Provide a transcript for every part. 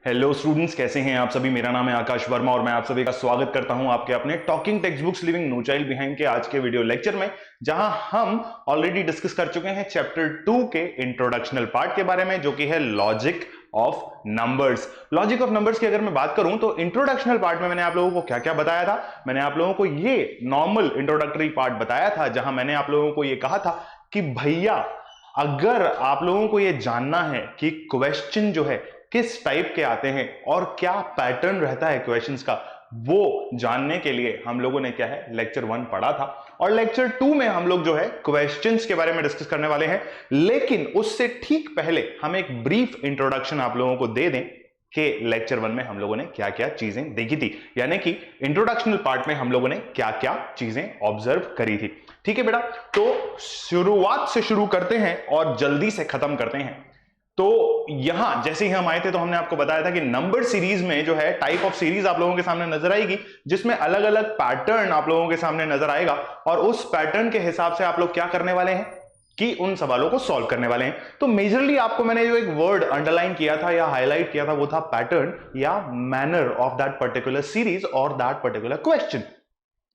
Hello students, कैसे हैं आप सभी। मेरा नाम है आकाश वर्मा और मैं आप सभी का स्वागत करता हूं आपके अपने talking textbooks leaving no child behind के आज के वीडियो लेक्चर में, जहां हम ऑलरेडी डिस्कस कर चुके हैं चैप्टर 2 के इंट्रोडक्शनल पार्ट के बारे में, जो कि है logic of numbers. Logic of numbers की अगर मैं बात करूं तो इंट्रोडक्शनल पार्ट में मैंने आप लोगों को क्या क्या बताया था। मैंने आप लोगों को ये नॉर्मल इंट्रोडक्टरी पार्ट बताया था, जहां मैंने आप लोगों को ये कहा था कि भैया अगर आप लोगों को ये जानना है कि क्वेश्चन जो है किस टाइप के आते हैं और क्या पैटर्न रहता है क्वेश्चंस का, वो जानने के लिए हम लोगों ने क्या है लेक्चर 1 पढ़ा था। और लेक्चर 2 में हम लोग जो है क्वेश्चंस के बारे में डिस्कस करने वाले हैं, लेकिन उससे ठीक पहले हम एक ब्रीफ इंट्रोडक्शन आप लोगों को दे दें कि लेक्चर 1 में हम लोगों ने क्या क्या चीजें देखी थी, यानी कि इंट्रोडक्शनल पार्ट में हम लोगों ने क्या क्या चीजें ऑब्जर्व करी थी। ठीक है बेटा, तो शुरुआत से शुरू करते हैं और जल्दी से खत्म करते हैं। तो यहां जैसे ही हम आए थे तो हमने आपको बताया था कि नंबर सीरीज में जो है टाइप ऑफ सीरीज आप लोगों के सामने नजर आएगी, जिसमें अलग अलग पैटर्न आप लोगों के सामने नजर आएगा और उस पैटर्न के हिसाब से आप लोग क्या करने वाले हैं कि उन सवालों को सॉल्व करने वाले हैं। तो मेजरली आपको मैंने जो एक वर्ड अंडरलाइन किया था या हाईलाइट किया था वो था पैटर्न या manner of that particular series और दैट पर्टिकुलर क्वेश्चन,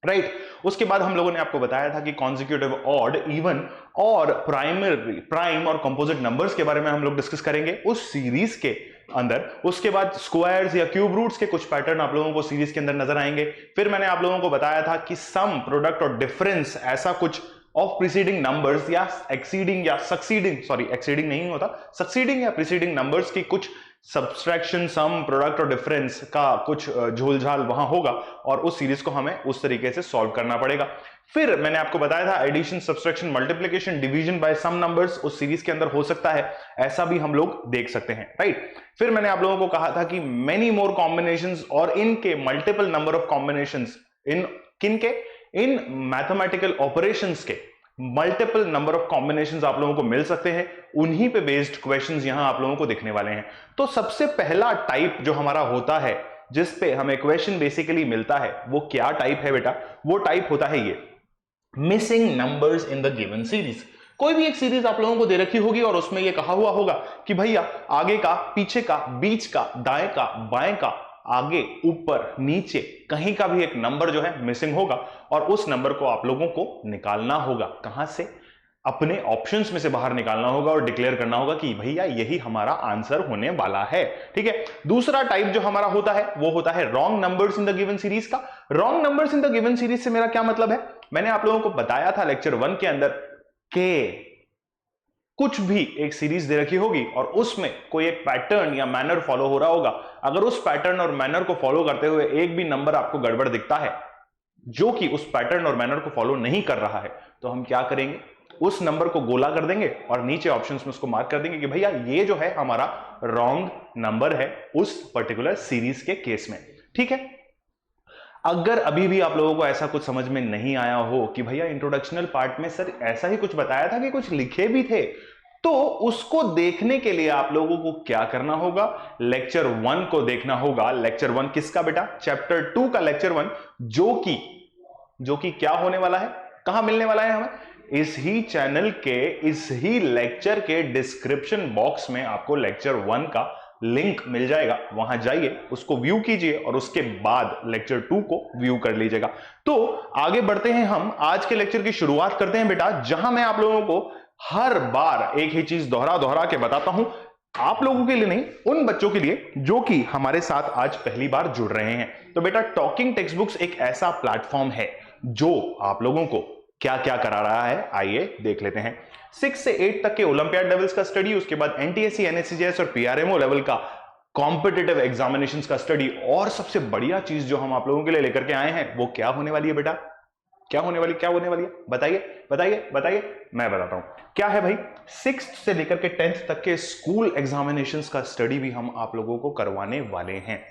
राइट। उसके बाद हम लोगों ने आपको बताया था कि कॉन्जिक्यूटिव, ऑड, इवन और प्राइमरी, प्राइम और कंपोजिट नंबर्स के बारे में हम लोग डिस्कस करेंगे उस सीरीज के अंदर। उसके बाद स्क्वायर्स या क्यूब रूट्स के कुछ पैटर्न आप लोगों को सीरीज के अंदर नजर आएंगे। फिर मैंने आप लोगों को बताया था कि सम, प्रोडक्ट और डिफरेंस, ऐसा कुछ ऑफ प्रीसीडिंग नंबर्स या एक्सीडिंग या सक्सीडिंग, सॉरी एक्सीडिंग नहीं होता, सक्सीडिंग या प्रीसीडिंग नंबर्स की कुछ सब्सट्रैक्शन, सम, प्रोडक्ट और डिफरेंस का कुछ झोलझाल वहां होगा और उस सीरीज को हमें उस तरीके से सॉल्व करना पड़ेगा। फिर मैंने आपको बताया था addition, subtraction, multiplication, division by some numbers उस सीरीज के अंदर हो सकता है, ऐसा भी हम लोग देख सकते हैं, राइट। फिर मैंने आप लोगों को कहा था कि मेनी मोर कॉम्बिनेशंस और इनके मल्टीपल नंबर ऑफ कॉम्बिनेशंस, इन किनके, इन मैथमेटिकल ऑपरेशंस के मल्टीपल नंबर ऑफ कॉम्बिनेशंस आप लोगों को मिल सकते हैं। उन्हीं पे बेस्ड क्वेश्चंस यहां आप लोगों को दिखने वाले हैं। तो सबसे पहला टाइप जो हमारा होता है जिस पे हमें क्वेश्चन बेसिकली मिलता है, वो क्या टाइप है बेटा? वो टाइप होता है ये missing numbers in the given series. कोई भी एक सीरीज आप लोगों को दे रखी होगी और उसमें ये कहा हुआ होगा कि भैया आगे का, पीछे का, बीच का, दाएं का, बाएं का, आगे, ऊपर, नीचे कहीं का भी एक नंबर जो है मिसिंग होगा और उस नंबर को आप लोगों को निकालना होगा। कहां से? अपने ऑप्शंस में से बाहर निकालना होगा और डिक्लेयर करना होगा कि भैया यही हमारा आंसर होने वाला है। ठीक है। दूसरा टाइप जो हमारा होता है वो होता है wrong numbers in the given series का। Wrong numbers in the given series से मेरा क्या मतलब है? मैंने आप लोगों को बताया था लेक्चर 1 के अंदर कि कुछ भी एक सीरीज दे रखी होगी और उसमें कोई एक पैटर्न या मैनर फॉलो हो रहा होगा। अगर उस पैटर्न और मैनर को फॉलो करते हुए एक भी नंबर आपको गड़बड़ दिखता है जो कि उस पैटर्न और मैनर को फॉलो नहीं कर रहा है, तो हम क्या करेंगे? उस नंबर को गोला कर देंगे और नीचे ऑप्शंस में उसको मार्क कर देंगे कि भैया ये जो है हमारा रॉन्ग नंबर है उस पर्टिकुलर सीरीज के केस में। ठीक है। अगर अभी भी आप लोगों को ऐसा कुछ समझ में नहीं आया हो कि भैया इंट्रोडक्शनल पार्ट में सर ऐसा ही कुछ बताया था कि कुछ लिखे भी थे, तो उसको देखने के लिए आप लोगों को क्या करना होगा? लेक्चर 1 को देखना होगा। लेक्चर 1 किसका बेटा? चैप्टर 2 का लेक्चर 1, जो कि क्या होने वाला है, कहां मिलने वाला है हमें? इस ही चैनल के, इस ही लेक्चर के डिस्क्रिप्शन बॉक्स में आपको लेक्चर 1 का लिंक मिल जाएगा। वहां जाइए, उसको व्यू कीजिए और उसके बाद लेक्चर 2 को व्यू कर लीजिएगा। तो आगे बढ़ते हैं, हम आज के लेक्चर की शुरुआत करते हैं बेटा, जहां मैं आप लोगों को हर बार एक ही चीज दोहरा दोहरा के बताता हूं, आप लोगों के लिए नहीं, उन बच्चों के लिए जो कि हमारे साथ आज पहली बार जुड़ रहे हैं। तो बेटा टॉकिंग टेक्स्ट बुक्स एक ऐसा प्लेटफॉर्म है जो आप लोगों को क्या क्या करा रहा है, आइए देख लेते हैं। 6 से 8 तक के ओलंपियाड लेवल्स का स्टडी, उसके बाद एनटीएससी, एनएससीजेएस और पीआरएमओ लेवल का कॉम्पिटिटिव एग्जामिनेशंस का स्टडी, और सबसे बढ़िया चीज जो हम आप लोगों के लिए लेकर के आए हैं वो क्या होने वाली है बेटा? क्या होने वाली है? बताइए बताइए बताइए, मैं बताता हूं क्या है भाई। 6th से लेकर के 10th तक के स्कूल एग्जामिनेशंस का स्टडी भी हम आप लोगों को करवाने वाले हैं।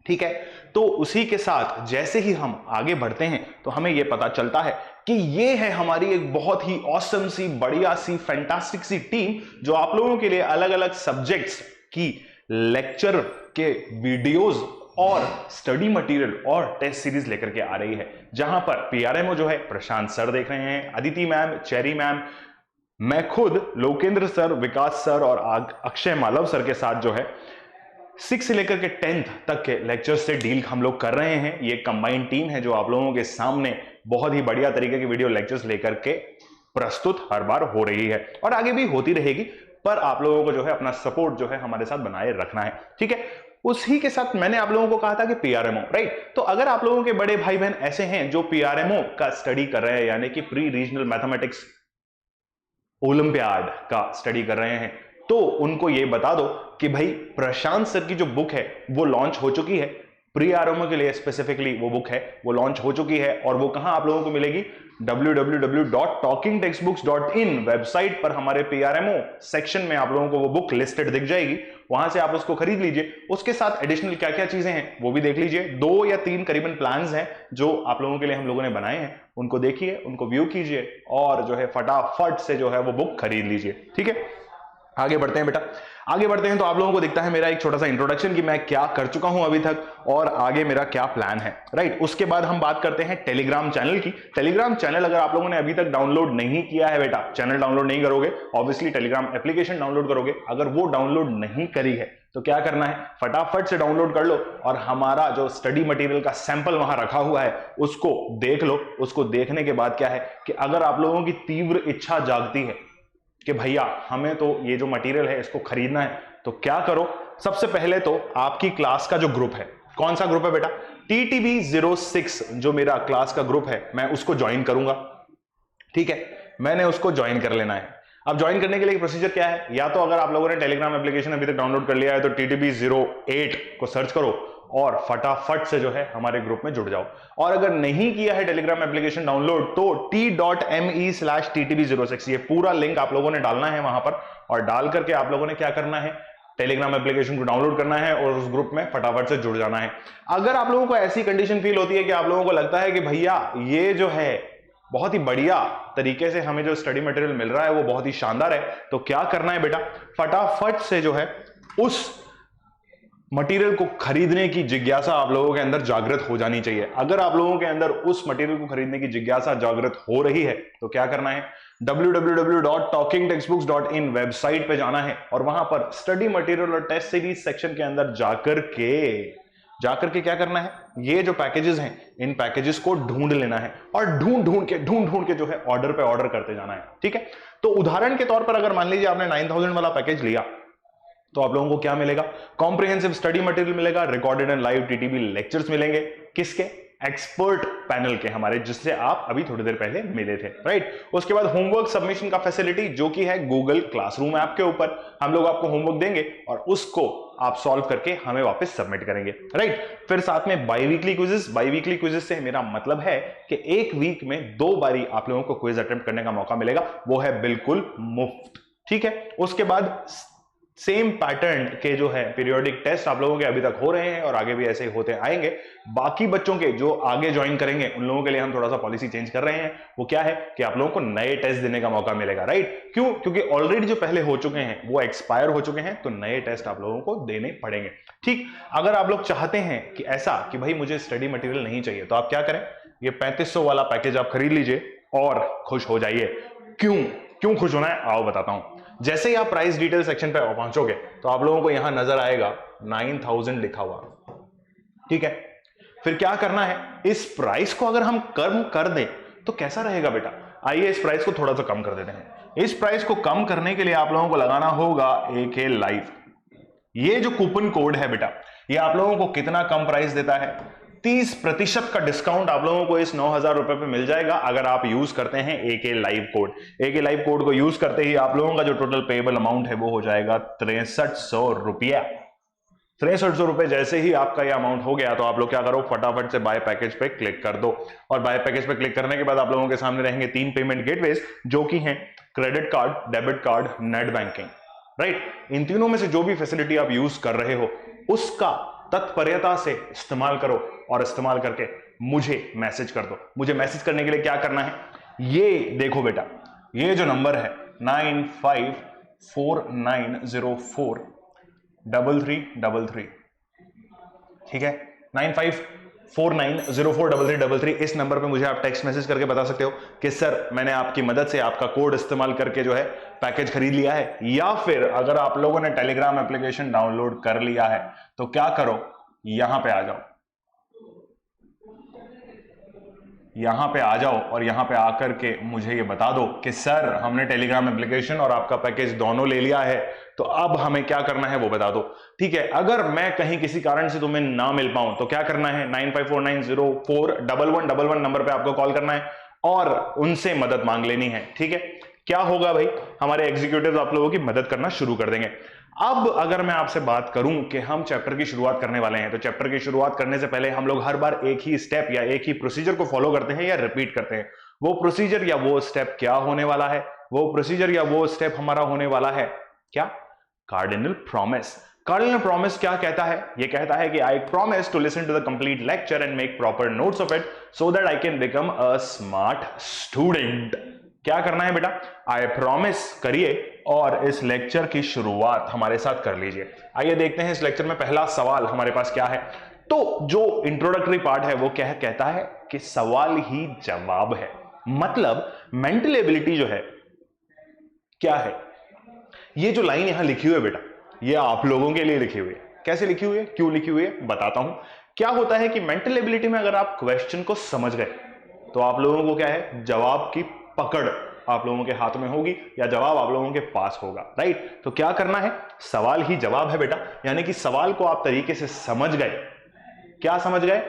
ठीक है। तो उसी के साथ जैसे ही हम आगे बढ़ते हैं तो हमें यह पता चलता है कि ये है हमारी एक बहुत ही ऑसम सी, बढ़िया सी, फैंटास्टिक सी टीम जो आप लोगों के लिए अलग अलग सब्जेक्ट्स की लेक्चर के वीडियोस और स्टडी मटेरियल और टेस्ट सीरीज लेकर के आ रही है, जहां पर पीआरएमओ जो है प्रशांत सर देख रहे हैं, अदिति मैम, चेरी मैम, मैं खुद, लोकेंद्र सर, विकास सर और अक्षय मालव सर के साथ जो है 6 से लेकर के 10th तक के लेक्चर्स से डील हम लोग कर रहे हैं। ये कंबाइंड टीम है जो आप लोगों के सामने बहुत ही बढ़िया तरीके के वीडियो लेक्चर्स लेकर के प्रस्तुत हर बार हो रही है और आगे भी होती रहेगी, पर आप लोगों को जो है अपना सपोर्ट जो है हमारे साथ बनाए रखना है, ठीक है। उसी के साथ मैंने आप लोगों को कहा था कि पीआरएमओ, राइट। तो अगर आप लोगों के बड़े भाई बहन ऐसे हैं जो पीआरएमओ का स्टडी कर रहे हैं, यानी कि प्री रीजनल मैथमेटिक्स ओलंपियाड का स्टडी कर रहे हैं, तो उनको ये बता दो कि भाई प्रशांत सर की जो बुक है वो लॉन्च हो चुकी है। प्री आरएमओ के लिए स्पेसिफिकली वो बुक है, वो लॉन्च हो चुकी है और वो कहां आप लोगों को मिलेगी? www.talkingtextbooks.in वेबसाइट पर हमारे पीआरएमओ सेक्शन में आप लोगों को वो बुक लिस्टेड दिख जाएगी, वहां से आप उसको खरीद लीजिए। उसके साथ एडिशनल क्या क्या चीजें हैं वो भी देख लीजिए। 2 या 3 करीबन प्लान्स हैं जो आप लोगों के लिए हम लोगों ने बनाए हैं, उनको देखिए, उनको व्यू कीजिए और जो है फटाफट से जो है वो बुक खरीद लीजिए, ठीक है। आगे बढ़ते हैं बेटा, आगे बढ़ते हैं। तो आप लोगों को दिखता है मेरा एक छोटा सा इंट्रोडक्शन कि मैं क्या कर चुका हूं अभी तक और आगे मेरा क्या प्लान है, राइट। उसके बाद हम बात करते हैं टेलीग्राम चैनल की। टेलीग्राम चैनल अगर आप लोगों ने अभी तक डाउनलोड नहीं किया है बेटा, चैनल डाउनलोड नहीं करोगे, ऑब्वियसली टेलीग्राम एप्लीकेशन डाउनलोड करोगे। अगर वो डाउनलोड नहीं करी है तो क्या करना है, फटाफट से डाउनलोड कर लो और हमारा जो स्टडी मटेरियल का सैंपल वहां रखा हुआ है उसको देख लो। उसको देखने के बाद क्या है कि अगर आप लोगों की तीव्र इच्छा जागती है कि भैया हमें तो ये जो मटेरियल है इसको खरीदना है, तो क्या करो, सबसे पहले तो आपकी क्लास का जो ग्रुप है, कौन सा ग्रुप है बेटा? TTB06 जो मेरा क्लास का ग्रुप है, मैं उसको ज्वाइन करूंगा, ठीक है। मैंने उसको ज्वाइन कर लेना है। अब ज्वाइन करने के लिए प्रोसीजर क्या है? या तो अगर आप लोगों ने टेलीग्राम एप्लीकेशन अभी तक डाउनलोड कर लिया है तो TTB08 को सर्च करो और फटाफट से जो है हमारे ग्रुप में जुड़ जाओ। और अगर नहीं किया है टेलीग्राम एप्लीकेशन डाउनलोड तो t.me/TTB06 ये पूरा लिंक आप लोगों ने डालना है वहां पर, और डाल करके आप लोगों ने क्या करना है, टेलीग्राम एप्लीकेशन को डाउनलोड करना है और उस ग्रुप में फटाफट से जुड़ जाना है। अगर आप लोगों को ऐसी कंडीशन फील होती है कि आप लोगों को लगता है कि भैया ये जो है बहुत ही बढ़िया तरीके से हमें जो स्टडी मटेरियल मिल रहा है वो बहुत ही शानदार है, तो क्या करना है बेटा, फटाफट से जो है उस मटेरियल को खरीदने की जिज्ञासा आप लोगों के अंदर जागृत हो जानी चाहिए। अगर आप लोगों के अंदर उस मटेरियल को खरीदने की जिज्ञासा जागृत हो रही है तो क्या करना है, www.talkingtextbooks.in वेबसाइट पे जाना है और वहां पर स्टडी मटेरियल और टेस्ट सीरीज सेक्शन के अंदर जाकर के क्या करना है, ये जो पैकेजेस हैं इन पैकेजेस को ढूंढ लेना है और ढूंढ के जो है ऑर्डर पे ऑर्डर करते जाना है, ठीक है। तो उदाहरण के तौर पर अगर मान लीजिए आपने 9000 वाला पैकेज लिया तो आप लोगों को क्या मिलेगा, कॉम्प्रिहेंसिव स्टडी मटेरियल मिलेगा, recorded and live TTB lectures मिलेंगे, किसके, एक्सपर्ट पैनल के हमारे, जिससे आप अभी थोड़ी देर पहले मिले थे, राइट। उसके बाद होमवर्क सबमिशन का फैसिलिटी जो कि है गूगल क्लासरूम ऐप के ऊपर, हम लोग आपको होमवर्क देंगे और उसको आप सॉल्व करके हमें वापस सबमिट करेंगे, राइट। फिर साथ में बाई वीकली क्विजेस से मेरा मतलब है कि एक वीक में 2 बारी आप लोगों को क्विज अटेम्प्ट करने का मौका मिलेगा, वो है बिल्कुल मुफ्त, ठीक है। उसके बाद सेम पैटर्न के जो है पीरियोडिक टेस्ट आप लोगों के अभी तक हो रहे हैं और आगे भी ऐसे ही होते आएंगे। बाकी बच्चों के जो आगे ज्वाइन करेंगे उन लोगों के लिए हम थोड़ा सा पॉलिसी चेंज कर रहे हैं, वो क्या है कि आप लोगों को नए टेस्ट देने का मौका मिलेगा, राइट। क्यों? क्योंकि ऑलरेडी जो पहले हो चुके हैं वो एक्सपायर हो चुके हैं, तो नए टेस्ट आप लोगों को देने पड़ेंगे, ठीक। अगर आप लोग चाहते हैं कि ऐसा कि भाई मुझे स्टडी मटेरियल नहीं चाहिए तो आप क्या करें, ये 3500 वाला पैकेज आप खरीद लीजिए और खुश हो जाइए। क्यों खुश होना है आओ बताता हूं। जैसे ही आप प्राइस डिटेल सेक्शन पे पहुंचोगे तो आप लोगों को यहां नजर आएगा 9000 लिखा हुआ, ठीक है। फिर क्या करना है, इस प्राइस को अगर हम कम कर दें तो कैसा रहेगा बेटा, आइए इस प्राइस को थोड़ा सा कम कर देते हैं। इस प्राइस को कम करने के लिए आप लोगों को लगाना होगा AK लाइव। ये जो कूपन कोड है बेटा, ये आप लोगों को कितना कम प्राइस देता है, 30% का डिस्काउंट आप लोगों को इस 9000 रुपए पे मिल जाएगा अगर आप यूज करते हैं AK live code. AK live code को यूज करते ही आप लोगों का जो टोटल पेएबल अमाउंट है वो हो जाएगा 6300 रुपया। 6300 रुपए जैसे ही आपका ये अमाउंट हो गया तो आप लोग क्या करो, फटाफट से बाय पैकेज पे क्लिक कर दो और बाय पैकेज पे क्लिक करने के बाद आप लोगों के सामने रहेंगे 3 पेमेंट गेटवेज जो कि हैं credit card, debit card, net banking, right. इन तीनों में से जो भी फैसिलिटी आप यूज कर रहे हो उसका तत्परता से इस्तेमाल करो और इस्तेमाल करके मुझे मैसेज कर दो। मुझे मैसेज करने के लिए क्या करना है, ये देखो बेटा, ये जो नंबर है 9549043333, ठीक है, 9549043333, 49043333 इस नंबर पे मुझे आप टेक्स्ट मैसेज करके बता सकते हो कि सर मैंने आपकी मदद से आपका कोड इस्तेमाल करके जो है पैकेज खरीद लिया है। या फिर अगर आप लोगों ने टेलीग्राम एप्लीकेशन डाउनलोड कर लिया है तो क्या करो, यहां पे आ जाओ, यहां पे आ जाओ और यहां पे आकर के मुझे ये बता दो कि सर हमने टेलीग्राम एप्लीकेशन और आपका पैकेज दोनों ले लिया है, तो अब हमें क्या करना है वो बता दो। ठीक है, अगर मैं कहीं किसी कारण से तुम्हें ना मिल पाऊं तो क्या करना है, 9549041111 नंबर पे आपको कॉल करना है और उनसे मदद मांग लेनी है। ठीक है, क्या होगा भाई, हमारे एग्जीक्यूटिव आप लोगों की मदद करना शुरू कर देंगे। अब अगर मैं आपसे बात करूं कि हम चैप्टर की शुरुआत करने वाले हैं, तो चैप्टर की शुरुआत करने से पहले हम लोग हर बार एक ही स्टेप या एक ही प्रोसीजर को फॉलो करते हैं या रिपीट करते हैं। वो प्रोसीजर या वो स्टेप क्या होने वाला है, वो प्रोसीजर या वो स्टेप हमारा होने वाला है क्या, कार्डिनल प्रॉमिस। कार्डिनल प्रॉमिस क्या कहता है, ये कहता है कि I promise to listen to the complete lecture and make proper notes of it so that I can become a smart student. क्या करना है बेटा, आई प्रॉमिस करिए और इस लेक्चर की शुरुआत हमारे साथ कर लीजिए। आइए देखते हैं इस लेक्चर में पहला सवाल हमारे पास क्या है। तो जो इंट्रोडक्टरी पार्ट है वो क्या कहता है कि सवाल ही जवाब है, मतलब मेंटल एबिलिटी जो है क्या है। ये जो लाइन यहां लिखी हुई है बेटा, ये आप लोगों के लिए लिखी हुई है। कैसे लिखी हुई है, क्यों लिखी हुई है, बताता हूं। क्या होता है कि मेंटल एबिलिटी में अगर आप क्वेश्चन को समझ गए तो आप लोगों को क्या है, जवाब की पकड़ आप लोगों के हाथ में होगी या जवाब आप लोगों के पास होगा। राइट, तो क्या करना है, सवाल ही जवाब है बेटा, यानी कि सवाल को आप तरीके से समझ गए। क्या समझ गए,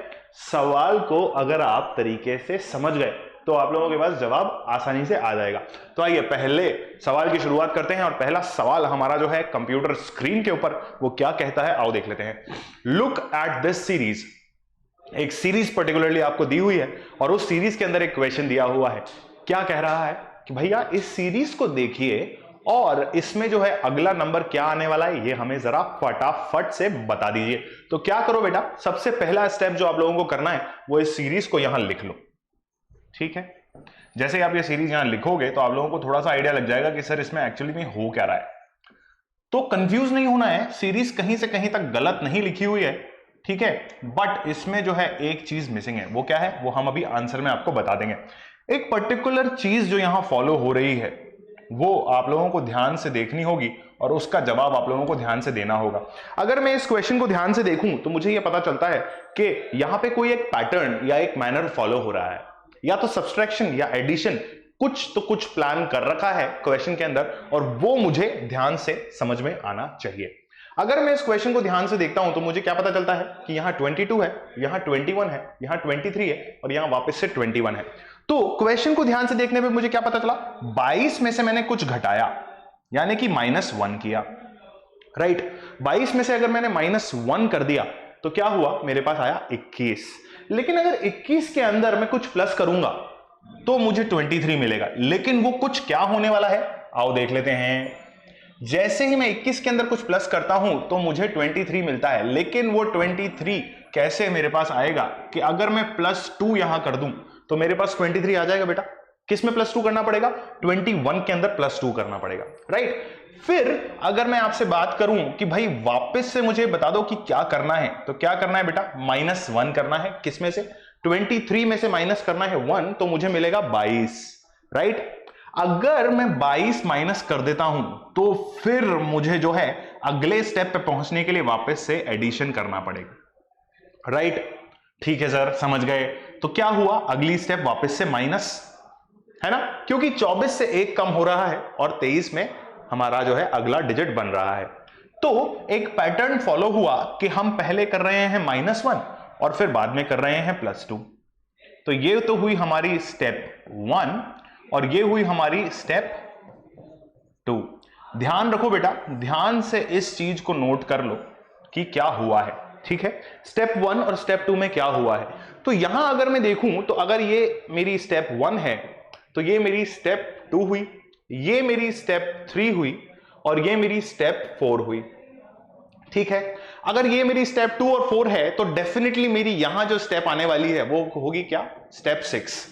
सवाल को अगर आप तरीके से समझ गए तो आप लोगों के पास जवाब आसानी से आ जाएगा। तो आइए पहले सवाल की शुरुआत करते हैं और पहला सवाल हमारा जो है कंप्यूटर स्क्रीन के ऊपर वो क्या कहता है, आओ देख लेते हैं। लुक एट दिस सीरीज, एक सीरीज पर्टिकुलरली आपको दी हुई है और उस सीरीज के अंदर एक क्वेश्चन दिया हुआ है। क्या कह रहा है कि भैया इस सीरीज को देखिए और इसमें जो है अगला नंबर क्या आने वाला है ये हमें जरा फटाफट से बता दीजिए। तो क्या करो बेटा, सबसे पहला स्टेप जो आप लोगों को करना है वो इस सीरीज को यहां लिख लो। ठीक है, जैसे ही आप ये सीरीज यहां लिखोगे तो आप लोगों को थोड़ा सा आइडिया लग जाएगा कि सर इसमें एक्चुअली में हो क्या रहा है। तो कंफ्यूज नहीं होना है, सीरीज कहीं से कहीं तक गलत नहीं लिखी हुई है। ठीक है, बट इसमें जो है एक चीज मिसिंग है, वो क्या है वो हम अभी आंसर में आपको बता देंगे। एक पर्टिकुलर चीज जो यहां फॉलो हो रही है वो आप लोगों को ध्यान से देखनी होगी और उसका जवाब आप लोगों को ध्यान से देना होगा। अगर मैं इस क्वेश्चन को ध्यान से देखूं तो मुझे यह पता चलता है कि यहां पे कोई एक पैटर्न या एक मैनर फॉलो हो रहा है, या तो सब्सट्रैक्शन या एडिशन, कुछ प्लान कर रखा है क्वेश्चन के अंदर और वो मुझे ध्यान से समझ में आना चाहिए। अगर मैं इस क्वेश्चन को ध्यान से देखता हूं तो मुझे क्या पता चलता है कि यहां 22 है, यहां 21 है, यहां 23 है और यहां वापस से 21 है। तो क्वेश्चन को ध्यान से देखने पे मुझे क्या पता चला, 22 में से मैंने कुछ घटाया यानी कि -1 किया। राइट, 22 में से अगर मैंने -1 कर दिया तो क्या हुआ, मेरे पास आया 21। लेकिन अगर 21 के अंदर मैं कुछ प्लस करूंगा तो मुझे 23 मिलेगा। लेकिन वो कुछ क्या होने वाला है, आओ देख लेते हैं। जैसे ही मैं 21 के अंदर कुछ प्लस करता हूं तो मुझे 23 मिलता है, लेकिन वो 23 कैसे मेरे पास आएगा कि अगर मैं +2 यहां कर दूं तो मेरे पास 23 आ जाएगा बेटा। किस में +2 करना पड़ेगा, 21 के अंदर +2 करना पड़ेगा। राइट, फिर अगर मैं आपसे बात करूं कि भाई वापस से मुझे बता दो कि क्या करना है, तो क्या करना है बेटा, -1 करना है। किस में से, 23 में से माइनस करना है 1, तो मुझे मिलेगा 22। राइट, अगर मैं 22 माइनस कर देता हूं तो फिर मुझे जो है अगले स्टेप पे पहुंचने के लिए वापस से एडिशन करना पड़ेगा। राइट, ठीक है सर समझ गए। तो क्या हुआ, अगली स्टेप वापस से माइनस, है ना, क्योंकि 24 से 1 कम हो रहा है और 23 में हमारा जो है अगला डिजिट बन रहा है। तो एक पैटर्न फॉलो हुआ कि हम पहले कर रहे हैं -1 और फिर बाद में कर रहे हैं +2। तो ये तो हुई हमारी स्टेप 1 और ये हुई हमारी स्टेप 2। ध्यान रखो बेटा, ध्यान से इस चीज को नोट कर लो कि क्या हुआ है। ठीक है, स्टेप 1 और स्टेप 2 में क्या हुआ है। तो यहां अगर मैं देखूं तो अगर ये मेरी स्टेप 1 है तो ये मेरी स्टेप 2 हुई, ये मेरी स्टेप 3 हुई और ये मेरी स्टेप 4 हुई। ठीक है, अगर ये मेरी स्टेप 2 और 4 है तो डेफिनेटली मेरी यहां जो स्टेप आने वाली है वो होगी क्या, स्टेप 6।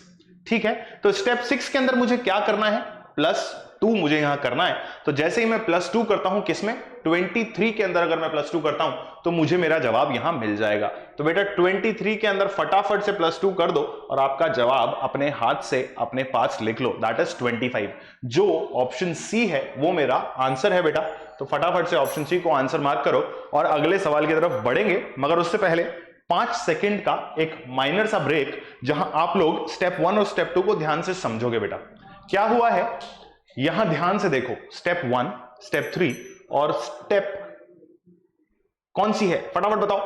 ठीक है, तो स्टेप 6 के अंदर मुझे क्या करना है, +2 मुझे यहां करना है। तो जैसे ही मैं +2 करता हूं किसमें, 23 के अंदर अगर मैं +2 करता हूं तो मुझे मेरा जवाब यहां मिल जाएगा। तो बेटा 23 के अंदर फटाफट से +2 कर दो और आपका जवाब अपने हाथ से अपने पास लिख लो, दैट इज 25। जो ऑप्शन सी है वो मेरा आंसर है बेटा। तो फटाफट से ऑप्शन सी को आंसर मार्क करो और अगले सवाल की तरफ बढ़ेंगे, मगर उससे पहले 5 सेकंड का एक माइनर सा ब्रेक, जहां आप लोग स्टेप 1 और स्टेप 2 को ध्यान से समझोगे। बेटा क्या हुआ है यहां ध्यान से देखो, स्टेप 1, स्टेप 3 और स्टेप कौन सी है, फटाफट बताओ,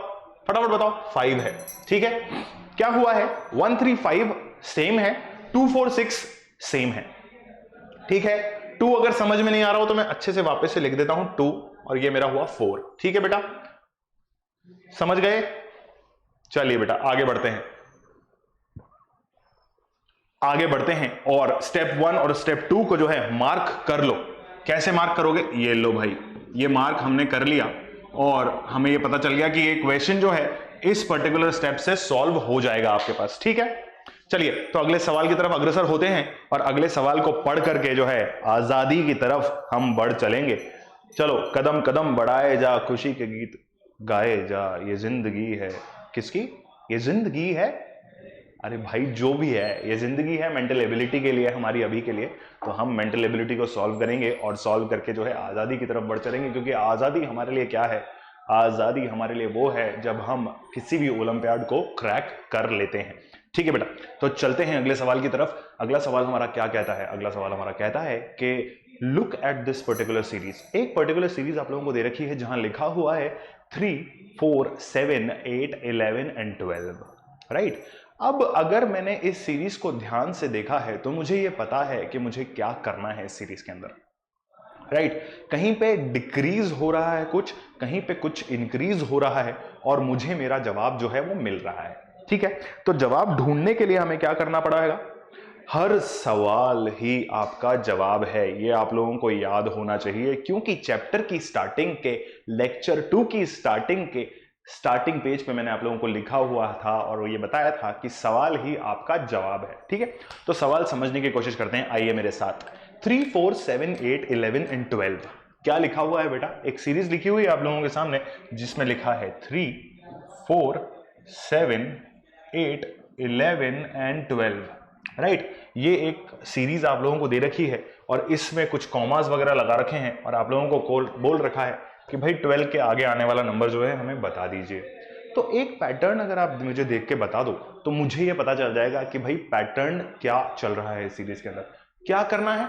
फटाफट बताओ। 5 है, ठीक है। क्या हुआ है, 1 3 5 सेम है, 2 4 6 सेम है, ठीक है। 2 अगर समझ में नहीं आ रहा हो तो मैं अच्छे से वापस से लिख देता हूं 2 और ये मेरा हुआ 4, ठीक है बेटा, समझ गए। चलिए बेटा आगे बढ़ते हैं, आगे बढ़ते हैं और स्टेप 1 और स्टेप 2 को जो है मार्क कर लो। कैसे मार्क करोगे, ये लो भाई, ये मार्क हमने कर लिया और हमें ये पता चल गया कि ये क्वेश्चन जो है इस पर्टिकुलर स्टेप से सॉल्व हो जाएगा आपके पास, ठीक है। चलिए तो अगले सवाल की तरफ अग्रसर होते हैं और अगले सवाल को पढ़ करके जो है आजादी की तरफ हम बढ़ चलेंगे। चलो कदम कदम बढ़ाए जा, खुशी के गीत गाए जा, ये जिंदगी है किसकी, ये जिंदगी है, अरे भाई जो भी है ये जिंदगी है, मेंटल एबिलिटी के लिए, हमारी अभी के लिए। तो हम मेंटल एबिलिटी को सॉल्व करेंगे और सॉल्व करके जो है आजादी की तरफ बढ़ चलेंगे, क्योंकि आजादी हमारे लिए क्या है, आजादी हमारे लिए वो है जब हम किसी भी ओलंपियाड को क्रैक कर लेते हैं, ठीक है बेटा। तो चलते हैं अगले सवाल की तरफ। अगला सवाल हमारा क्या कहता है, अगला सवाल हमारा कहता है कि look at this particular series. एक पर्टिकुलर सीरीज आप लोगों को दे रखी है जहां लिखा हुआ है 3 4 7 8 11 एंड 12, राइट। अब अगर मैंने इस सीरीज को ध्यान से देखा है तो मुझे यह पता है कि मुझे क्या करना है इस सीरीज के अंदर, राइट। कहीं पे डिक्रीज हो रहा है कुछ, कहीं पे कुछ इंक्रीज हो रहा है और मुझे मेरा जवाब जो है वो मिल रहा है, ठीक है। तो जवाब ढूंढने के लिए हमें क्या करना पड़ेगा, हर सवाल ही आपका जवाब है, ये आप लोगों को याद होना चाहिए, क्योंकि चैप्टर की स्टार्टिंग के लेक्चर 2 की स्टार्टिंग के स्टार्टिंग पेज पे मैंने आप लोगों को लिखा हुआ था और ये बताया था कि सवाल ही आपका जवाब है, ठीक है। तो सवाल समझने की कोशिश करते हैं, आइए मेरे साथ। 3 4 7 8 11 एंड 12 क्या लिखा हुआ है बेटा, एक सीरीज लिखी हुई है आप लोगों के सामने जिसमें लिखा है 3 4 7 8 11 एंड 12, राइट। ये एक सीरीज आप लोगों को दे रखी है और इसमें कुछ कॉमास वगैरह लगा रखे हैं और आप लोगों को बोल रखा है कि भाई 12 के आगे आने वाला नंबर जो है हमें बता दीजिए। तो एक पैटर्न अगर आप मुझे देख के बता दो तो मुझे ये पता चल जाएगा कि भाई पैटर्न क्या चल रहा है इस सीरीज के अंदर, क्या करना है,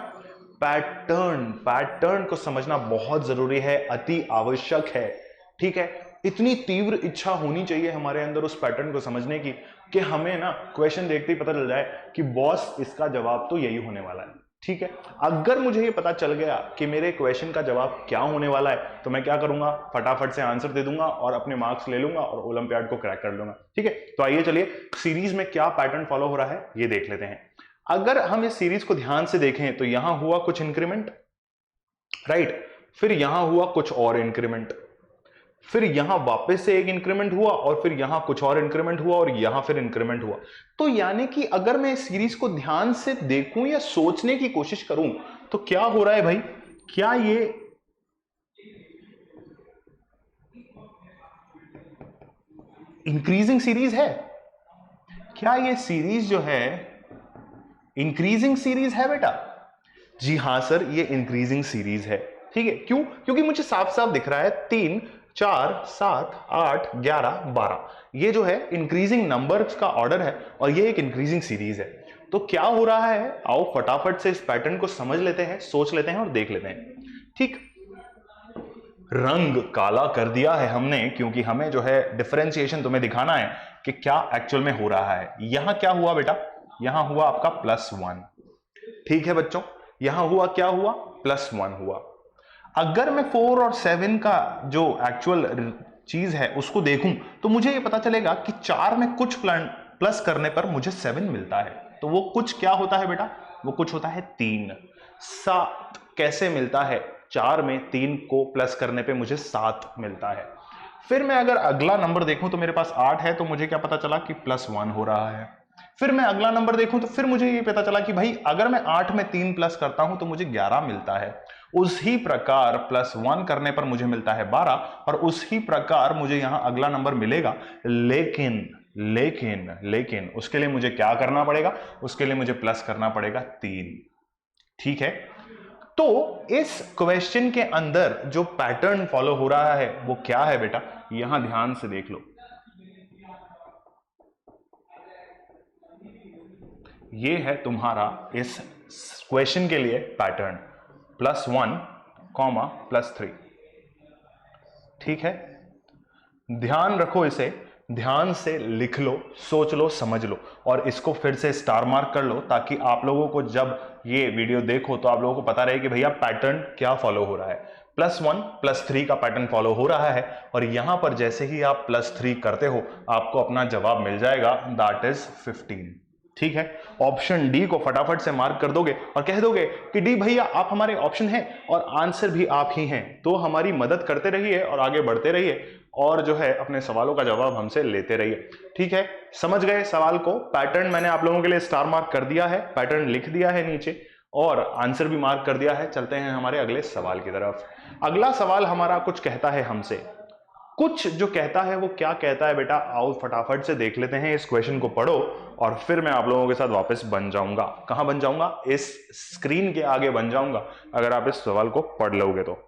पैटर्न को समझना बहुत जरूरी है, अति आवश्यक है, ठीक है। इतनी तीव्र इच्छा होनी चाहिए हमारे अंदर उस पैटर्न को समझने की कि हमें ना क्वेश्चन देखते ही पता चल जाए कि बॉस इसका जवाब तो यही होने वाला है, ठीक है। अगर मुझे ये पता चल गया कि मेरे क्वेश्चन का जवाब क्या होने वाला है तो मैं क्या करूंगा, फटाफट से आंसर दे दूंगा और अपने मार्क्स ले लूंगा और ओलंपियाड को क्रैक कर लूंगा, ठीक है। तो आइए चलिए सीरीज में क्या पैटर्न फॉलो हो रहा है ये देख लेते हैं। अगर हम इस सीरीज को ध्यान से देखें तो यहां हुआ कुछ इंक्रीमेंट, राइट, फिर यहां हुआ कुछ और इंक्रीमेंट, फिर यहां वापस से एक इंक्रीमेंट हुआ और फिर यहां कुछ और इंक्रीमेंट हुआ और यहां फिर इंक्रीमेंट हुआ। तो यानी कि अगर मैं इस सीरीज को ध्यान से देखूं या सोचने की कोशिश करूं तो क्या हो रहा है भाई, क्या ये इंक्रीजिंग सीरीज है, क्या ये सीरीज जो है इंक्रीजिंग सीरीज है बेटा? जी हां सर, ये इंक्रीजिंग सीरीज है, ठीक है। क्यों? क्योंकि मुझे साफ साफ दिख रहा है 3 4 7 8 11 12, ये जो है इंक्रीजिंग नंबर्स का ऑर्डर है और ये एक इंक्रीजिंग सीरीज है। तो क्या हो रहा है, आओ फटाफट से इस पैटर्न को समझ लेते हैं, सोच लेते हैं और देख लेते हैं, ठीक। रंग काला कर दिया है हमने क्योंकि हमें जो है डिफरेंशिएशन तुम्हें दिखाना है कि क्या एक्चुअल में हो रहा है। यहां क्या हुआ बेटा, यहां हुआ आपका +1, ठीक है बच्चों, यहां हुआ क्या हुआ, +1 हुआ। अगर मैं 4 और 7 का जो एक्चुअल चीज है उसको देखूं तो मुझे ये पता चलेगा कि 4 में कुछ प्लस करने पर मुझे 7 मिलता है। तो वो कुछ क्या होता है बेटा, वो कुछ होता है 3। 7 कैसे मिलता है, 4 में 3 को प्लस करने पे मुझे 7 मिलता है। फिर मैं अगर अगला नंबर देखूं तो मेरे पास 8 है, तो मुझे क्या पता चला कि +1 हो रहा है। फिर मैं अगला नंबर देखूं तो फिर मुझे ये पता चला कि भाई अगर मैं 8 में 3 प्लस करता हूं तो मुझे 11 मिलता है। उसी प्रकार +1 करने पर मुझे मिलता है 12 और उसी प्रकार मुझे यहां अगला नंबर मिलेगा। लेकिन उसके लिए मुझे क्या करना पड़ेगा? उसके लिए मुझे प्लस करना पड़ेगा 3। ठीक है, तो इस क्वेश्चन के अंदर जो पैटर्न फॉलो हो रहा है वो क्या है बेटा? यहां ध्यान से देख लो, ये है तुम्हारा इस क्वेश्चन के लिए पैटर्न, +1, +3। ठीक है, ध्यान रखो, इसे ध्यान से लिख लो, सोच लो, समझ लो और इसको फिर से स्टार मार्क कर लो ताकि आप लोगों को जब ये वीडियो देखो तो आप लोगों को पता रहे कि भैया पैटर्न क्या फॉलो हो रहा है। +1, +3 का पैटर्न फॉलो हो रहा है और यहां पर जैसे ही आप +3 करते हो आपको अपना जवाब मिल जाएगा, दैट इज 15। ठीक है, ऑप्शन डी को फटाफट से मार्क कर दोगे और कह दोगे कि डी भैया आप हमारे ऑप्शन हैं और आंसर भी आप ही हैं, तो हमारी मदद करते रहिए और आगे बढ़ते रहिए और जो है अपने सवालों का जवाब हमसे लेते रहिए। ठीक है, समझ गए सवाल को? पैटर्न मैंने आप लोगों के लिए स्टार मार्क कर दिया है, पैटर्न लिख दिया है नीचे और आंसर भी मार्क कर दिया है। चलते हैं हमारे अगले सवाल की तरफ। अगला सवाल हमारा कुछ कहता है हमसे, कुछ जो कहता है वो क्या कहता है बेटा? आओ फटाफट से देख लेते हैं, इस क्वेश्चन को पढ़ो और फिर मैं आप लोगों के साथ वापस बन जाऊंगा। कहां बन जाऊंगा? इस स्क्रीन के आगे बन जाऊंगा अगर आप इस सवाल को पढ़ लोगे तो।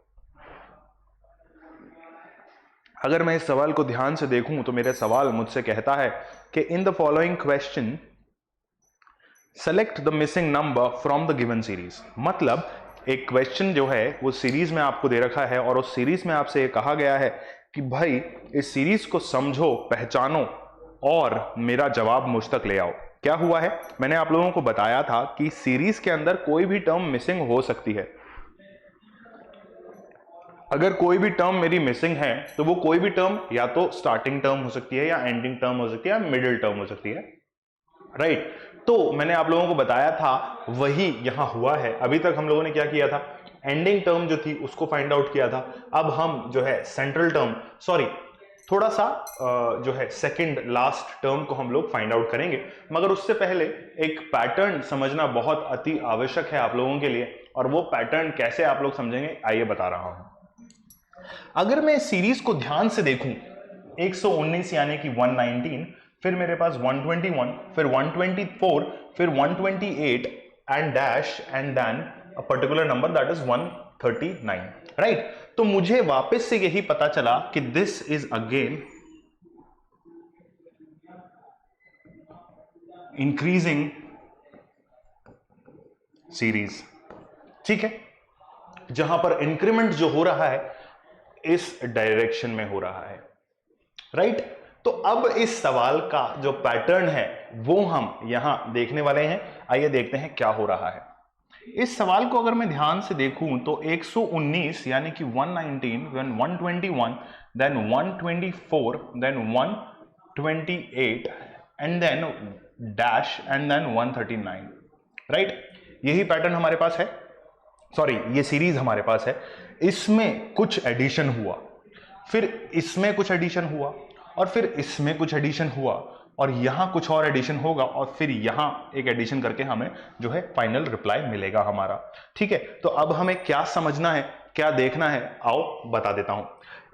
अगर मैं इस सवाल को ध्यान से देखूं तो मेरे सवाल मुझसे कहता है कि in the following question select the missing number from the given series. मतलब एक क्वेश्चन जो है वो सीरीज में आपको दे रखा है और उस सीरीज में आपसे ये कहा गया है कि भाई इस सीरीज को समझो, पहचानो और मेरा जवाब मुझ तक ले आओ। क्या हुआ है? मैंने आप लोगों को बताया था कि सीरीज के अंदर कोई भी टर्म मिसिंग हो सकती है। अगर कोई भी टर्म मेरी मिसिंग है तो वो कोई भी टर्म या तो स्टार्टिंग टर्म हो सकती है या एंडिंग टर्म हो सकती है या मिडिल टर्म हो सकती है, राइट? तो मैंने आप लोगों को बताया था वही यहां हुआ है। अभी तक हम लोगों ने क्या किया था? एंडिंग टर्म जो थी उसको फाइंड आउट किया था। अब हम जो है सेंट्रल टर्म, सॉरी थोड़ा सा जो है सेकंड लास्ट टर्म को हम लोग फाइंड आउट करेंगे, मगर उससे पहले एक पैटर्न समझना बहुत अति आवश्यक है आप लोगों के लिए। और वो पैटर्न कैसे आप लोग समझेंगे आइए बता रहा हूं। अगर मैं सीरीज को ध्यान से देखूं, 119 यानी कि 119, फिर मेरे पास 121, फिर 124, फिर 128 and dash and then a particular number that is 139, right? तो मुझे वापस से यही पता चला कि this is again increasing series. ठीक है, जहां पर इंक्रीमेंट जो हो रहा है इस डायरेक्शन में हो रहा है, राइट? तो अब इस सवाल का जो पैटर्न है वो हम यहां देखने वाले हैं। आइए देखते हैं क्या हो रहा है। इस सवाल को अगर मैं ध्यान से देखूं तो 119 यानी कि 119, then 121, then 124, then 128 and then dash and then 139, right? यही पैटर्न हमारे पास है, सॉरी ये सीरीज हमारे पास है। इसमें कुछ एडिशन हुआ, फिर इसमें कुछ एडिशन हुआ और फिर इसमें कुछ एडिशन हुआ और यहां कुछ और एडिशन होगा और फिर यहां एक एडिशन करके हमें जो है फाइनल रिप्लाई मिलेगा हमारा। ठीक है, तो अब हमें क्या समझना है, क्या देखना है, आओ बता देता हूं।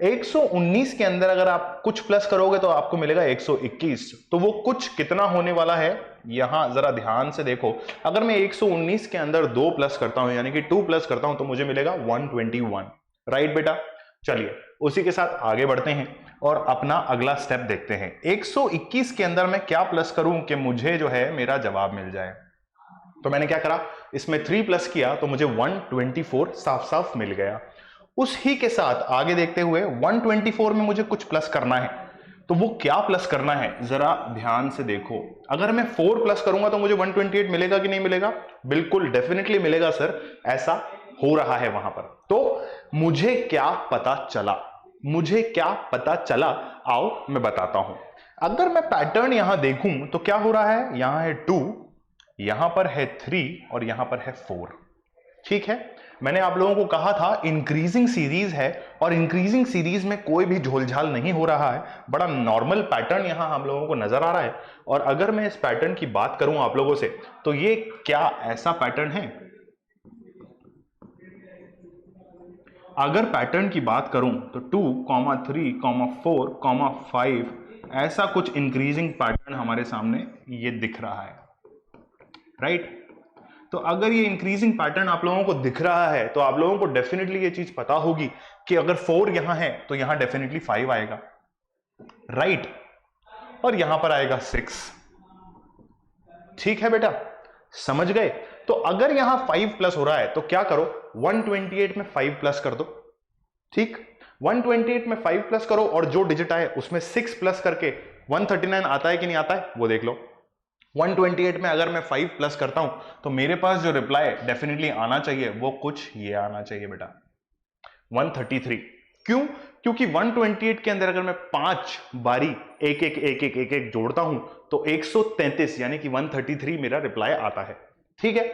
119 के अंदर अगर आप कुछ प्लस करोगे तो आपको मिलेगा 121, तो वो कुछ कितना होने वाला है यहां जरा ध्यान से देखो। अगर मैं 119 के अंदर 2 प्लस करता हूं यानी कि 2 प्लस करता हूं तो मुझे मिलेगा 121, राइट बेटा? चलिए उसी के साथ आगे बढ़ते हैं और अपना अगला स्टेप देखते हैं। 121 के अंदर मैं क्या प्लस करूं कि मुझे जो है मेरा जवाब मिल जाए? तो मैंने क्या करा, इसमें 3 प्लस किया तो मुझे 124 साफ साफ मिल गया। उसी के साथ आगे देखते हुए 124 में मुझे कुछ प्लस करना है, तो वो क्या प्लस करना है जरा ध्यान से देखो। अगर मैं 4 प्लस करूंगा तो मुझे 128 मिलेगा कि नहीं मिलेगा? बिल्कुल डेफिनेटली मिलेगा सर, ऐसा हो रहा है वहां पर। तो मुझे क्या पता चला, मुझे क्या पता चला, आओ मैं बताता हूं। अगर मैं पैटर्न यहां देखूं तो क्या हो रहा है, यहां है 2, यहां पर है 3 और यहां पर है 4। ठीक है, मैंने आप लोगों को कहा था इंक्रीजिंग सीरीज है और इंक्रीजिंग सीरीज में कोई भी झोलझाल नहीं हो रहा है, बड़ा नॉर्मल पैटर्न यहां हम लोगों को नजर आ रहा है। और अगर मैं इस पैटर्न की बात करूं आप लोगों से, तो ये क्या ऐसा पैटर्न है? अगर पैटर्न की बात करूं तो 2, 3, 4, 5 ऐसा कुछ इंक्रीजिंग पैटर्न हमारे सामने ये दिख रहा है, राइट? तो अगर ये इंक्रीजिंग पैटर्न आप लोगों को दिख रहा है तो आप लोगों को डेफिनेटली ये चीज पता होगी कि अगर 4 यहां है तो यहां डेफिनेटली 5 आएगा, राइट? और यहां पर आएगा 6। ठीक है बेटा, समझ गए? तो अगर यहां 5 प्लस हो रहा है तो क्या करो, 128 में 5 प्लस कर दो। ठीक, 128 में 5 प्लस करो और जो डिजिट आए उसमें 6 प्लस करके 139 आता है कि नहीं आता है वो देख लो। 128 में अगर मैं 5 प्लस करता हूं तो मेरे पास जो रिप्लाई डेफिनेटली आना चाहिए वो कुछ ये आना चाहिए बेटा, 133। क्यों? क्योंकि 128 के अंदर अगर मैं 5 बारी एक एक एक एक एक एक जोड़ता हूं तो 133 यानी कि 133 मेरा रिप्लाई आता है। ठीक है,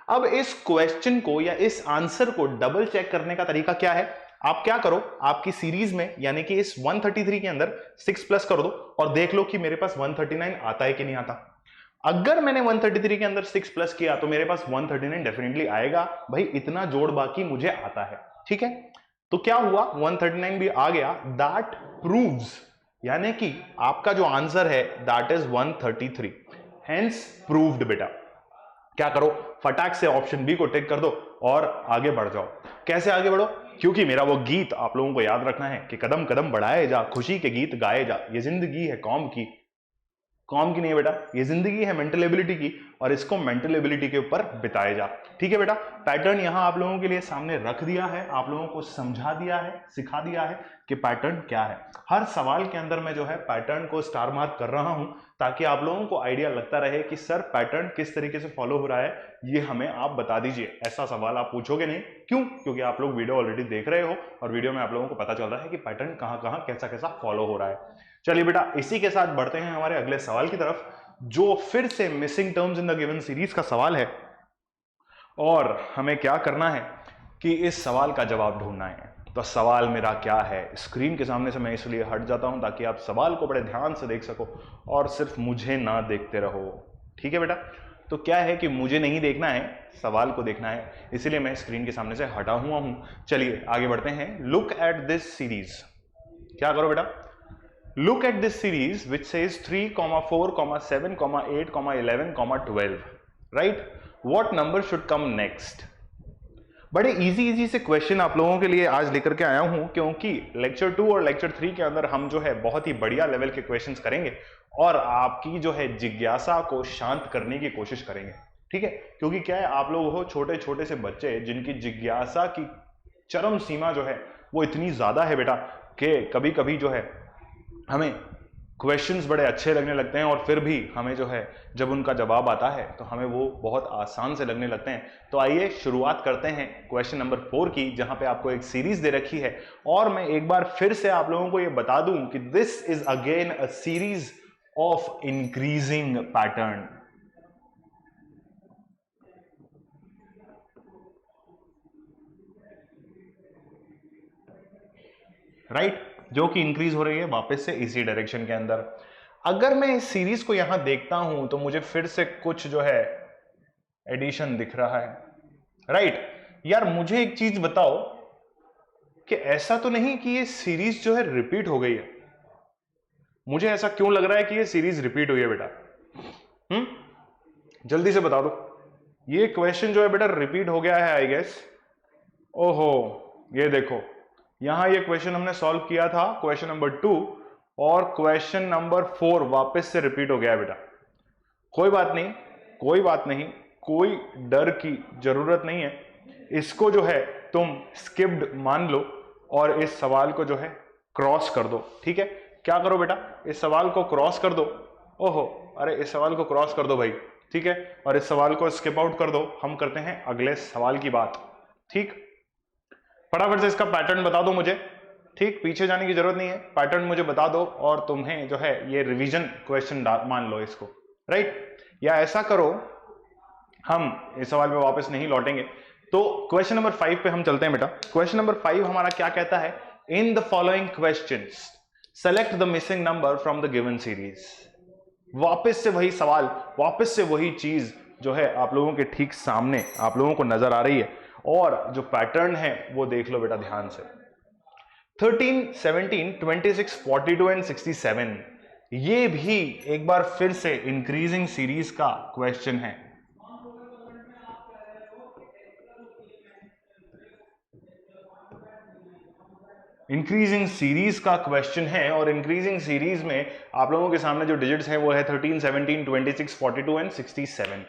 अब इस क्वेश्चन को या इस आंसर को डबल चेक करने का तरीका क्या है? आप क्या करो, आपकी सीरीज में यानी कि इस 133 के अंदर 6 प्लस कर दो और देख लो कि मेरे पास 139 आता है कि नहीं आता। अगर मैंने 133 के अंदर 6 प्लस किया तो मेरे पास 139 डेफिनेटली आएगा, भाई इतना जोड़ बाकी मुझे आता है। ठीक है, तो क्या हुआ, 139 भी आ गया, दैट प्रूव्स, यानी कि आपका जो आंसर है दैट इज 133, हेंस प्रूव्ड। बेटा क्या करो, फटाक से ऑप्शन बी को टिक कर दो और आगे बढ़ जाओ। कैसे आगे बढ़ो? क्योंकि मेरा वो गीत आप लोगों को याद रखना है कि कदम कदम बढ़ाए जा, खुशी के गीत गाए जा, ये जिंदगी है कौम की नहीं है बेटा, ये जिंदगी है मेंटल एबिलिटी की और इसको मेंटल एबिलिटी के ऊपर बिताए जा। ठीक है बेटा, पैटर्न यहां आप लोगों के लिए सामने रख दिया है, आप लोगों को समझा दिया है, सिखा दिया है कि पैटर्न क्या है। हर सवाल के अंदर मैं जो है पैटर्न को स्टार मार्क कर रहा हूं ताकि आप लोगों को आइडिया लगता रहे कि सर पैटर्न किस तरीके से फॉलो हो रहा है, ये हमें आप बता दीजिए। ऐसा सवाल आप पूछोगे नहीं, क्यों? क्योंकि आप लोग वीडियो ऑलरेडी देख रहे हो और वीडियो में आप लोगों को पता चल रहा है कि पैटर्न कहां कहां कैसा कैसा फॉलो हो रहा है। चलिए बेटा, इसी के साथ बढ़ते हैं हमारे अगले सवाल की तरफ, जो फिर से missing terms in the given series का सवाल है। और हमें क्या करना है कि इस सवाल का जवाब ढूंढना है। तो सवाल मेरा क्या है, स्क्रीन के सामने से मैं इसलिए हट जाता हूं ताकि आप सवाल को बड़े ध्यान से देख सको और सिर्फ मुझे ना देखते रहो। ठीक है बेटा, तो क्या है कि मुझे नहीं देखना है, सवाल को देखना है, इसीलिए मैं स्क्रीन के सामने से हटा हुआ हूं। चलिए आगे बढ़ते हैं। Look at this series. क्या करो बेटा, look at this series which says 3, 4, 7, 8, 11, 12, right? What number should come next? बड़े इजी से क्वेश्चन आप लोगों के लिए आज लेकर के आया हूं, क्योंकि लेक्चर 2 और लेक्चर 3 के अंदर हम जो है बहुत ही बढ़िया लेवल के क्वेश्चंस करेंगे और आपकी जो है जिज्ञासा को शांत करने की कोशिश करेंगे। ठीक है, क्योंकि क्या है, आप लोग हो छोटे छोटे से बच्चे जिनकी जिज्ञासा की चरम सीमा जो है वो इतनी ज्यादा है बेटा कि कभी कभी जो है हमें क्वेश्चंस बड़े अच्छे लगने लगते हैं और फिर भी हमें जो है जब उनका जवाब आता है तो हमें वो बहुत आसान से लगने लगते हैं। तो आइए शुरुआत करते हैं क्वेश्चन नंबर 4 की, जहां पे आपको एक सीरीज दे रखी है और मैं एक बार फिर से आप लोगों को ये बता दूं कि this is again a series of increasing pattern. Right, जो कि इंक्रीज हो रही है वापस से इसी डायरेक्शन के अंदर। अगर मैं इस सीरीज को यहां देखता हूं तो मुझे फिर से कुछ जो है एडिशन दिख रहा है। राइट, यार मुझे एक चीज बताओ कि ऐसा तो नहीं कि ये सीरीज जो है रिपीट हो गई है? मुझे ऐसा क्यों लग रहा है कि ये सीरीज रिपीट हुई है बेटा? जल्दी से बता दो। ये क्वेश्चन जो है बेटा रिपीट हो गया है आई गेस। ओहो, ये देखो, यहां ये क्वेश्चन हमने सॉल्व किया था क्वेश्चन नंबर 2 और क्वेश्चन नंबर 4 वापस से रिपीट हो गया बेटा। कोई बात नहीं, कोई बात नहीं, कोई डर की जरूरत नहीं है, इसको जो है तुम स्किप्ड मान लो और इस सवाल को जो है क्रॉस कर दो। ठीक है, क्या करो बेटा, इस सवाल को क्रॉस कर दो। ओहो, अरे इस सवाल को क्रॉस कर दो भाई। ठीक है, और इस सवाल को स्किप आउट कर दो। हम करते हैं अगले सवाल की बात। ठीक, फटाफट से इसका पैटर्न बता दो मुझे। ठीक, पीछे जाने की जरूरत नहीं है, पैटर्न मुझे बता दो और तुम्हें जो है ये रिवीजन क्वेश्चन मान लो इसको। राइट, या ऐसा करो, हम इस सवाल पे वापस नहीं लौटेंगे, तो क्वेश्चन नंबर 5 पे हम चलते हैं बेटा। क्वेश्चन नंबर 5 हमारा क्या कहता है, in the following questions select the missing number from the given series. वापस से वही सवाल, वापस से वही चीज जो है आप लोगों के ठीक सामने आप लोगों को नजर आ रही है, और जो पैटर्न है वो देख लो बेटा ध्यान से। 13, 17, 26, 42 एंड 67, ये भी एक बार फिर से इंक्रीजिंग सीरीज का क्वेश्चन है। इंक्रीजिंग सीरीज का क्वेश्चन है, और इंक्रीजिंग सीरीज में आप लोगों के सामने जो डिजिट्स हैं वो है 13, 17, 26, 42 एंड 67।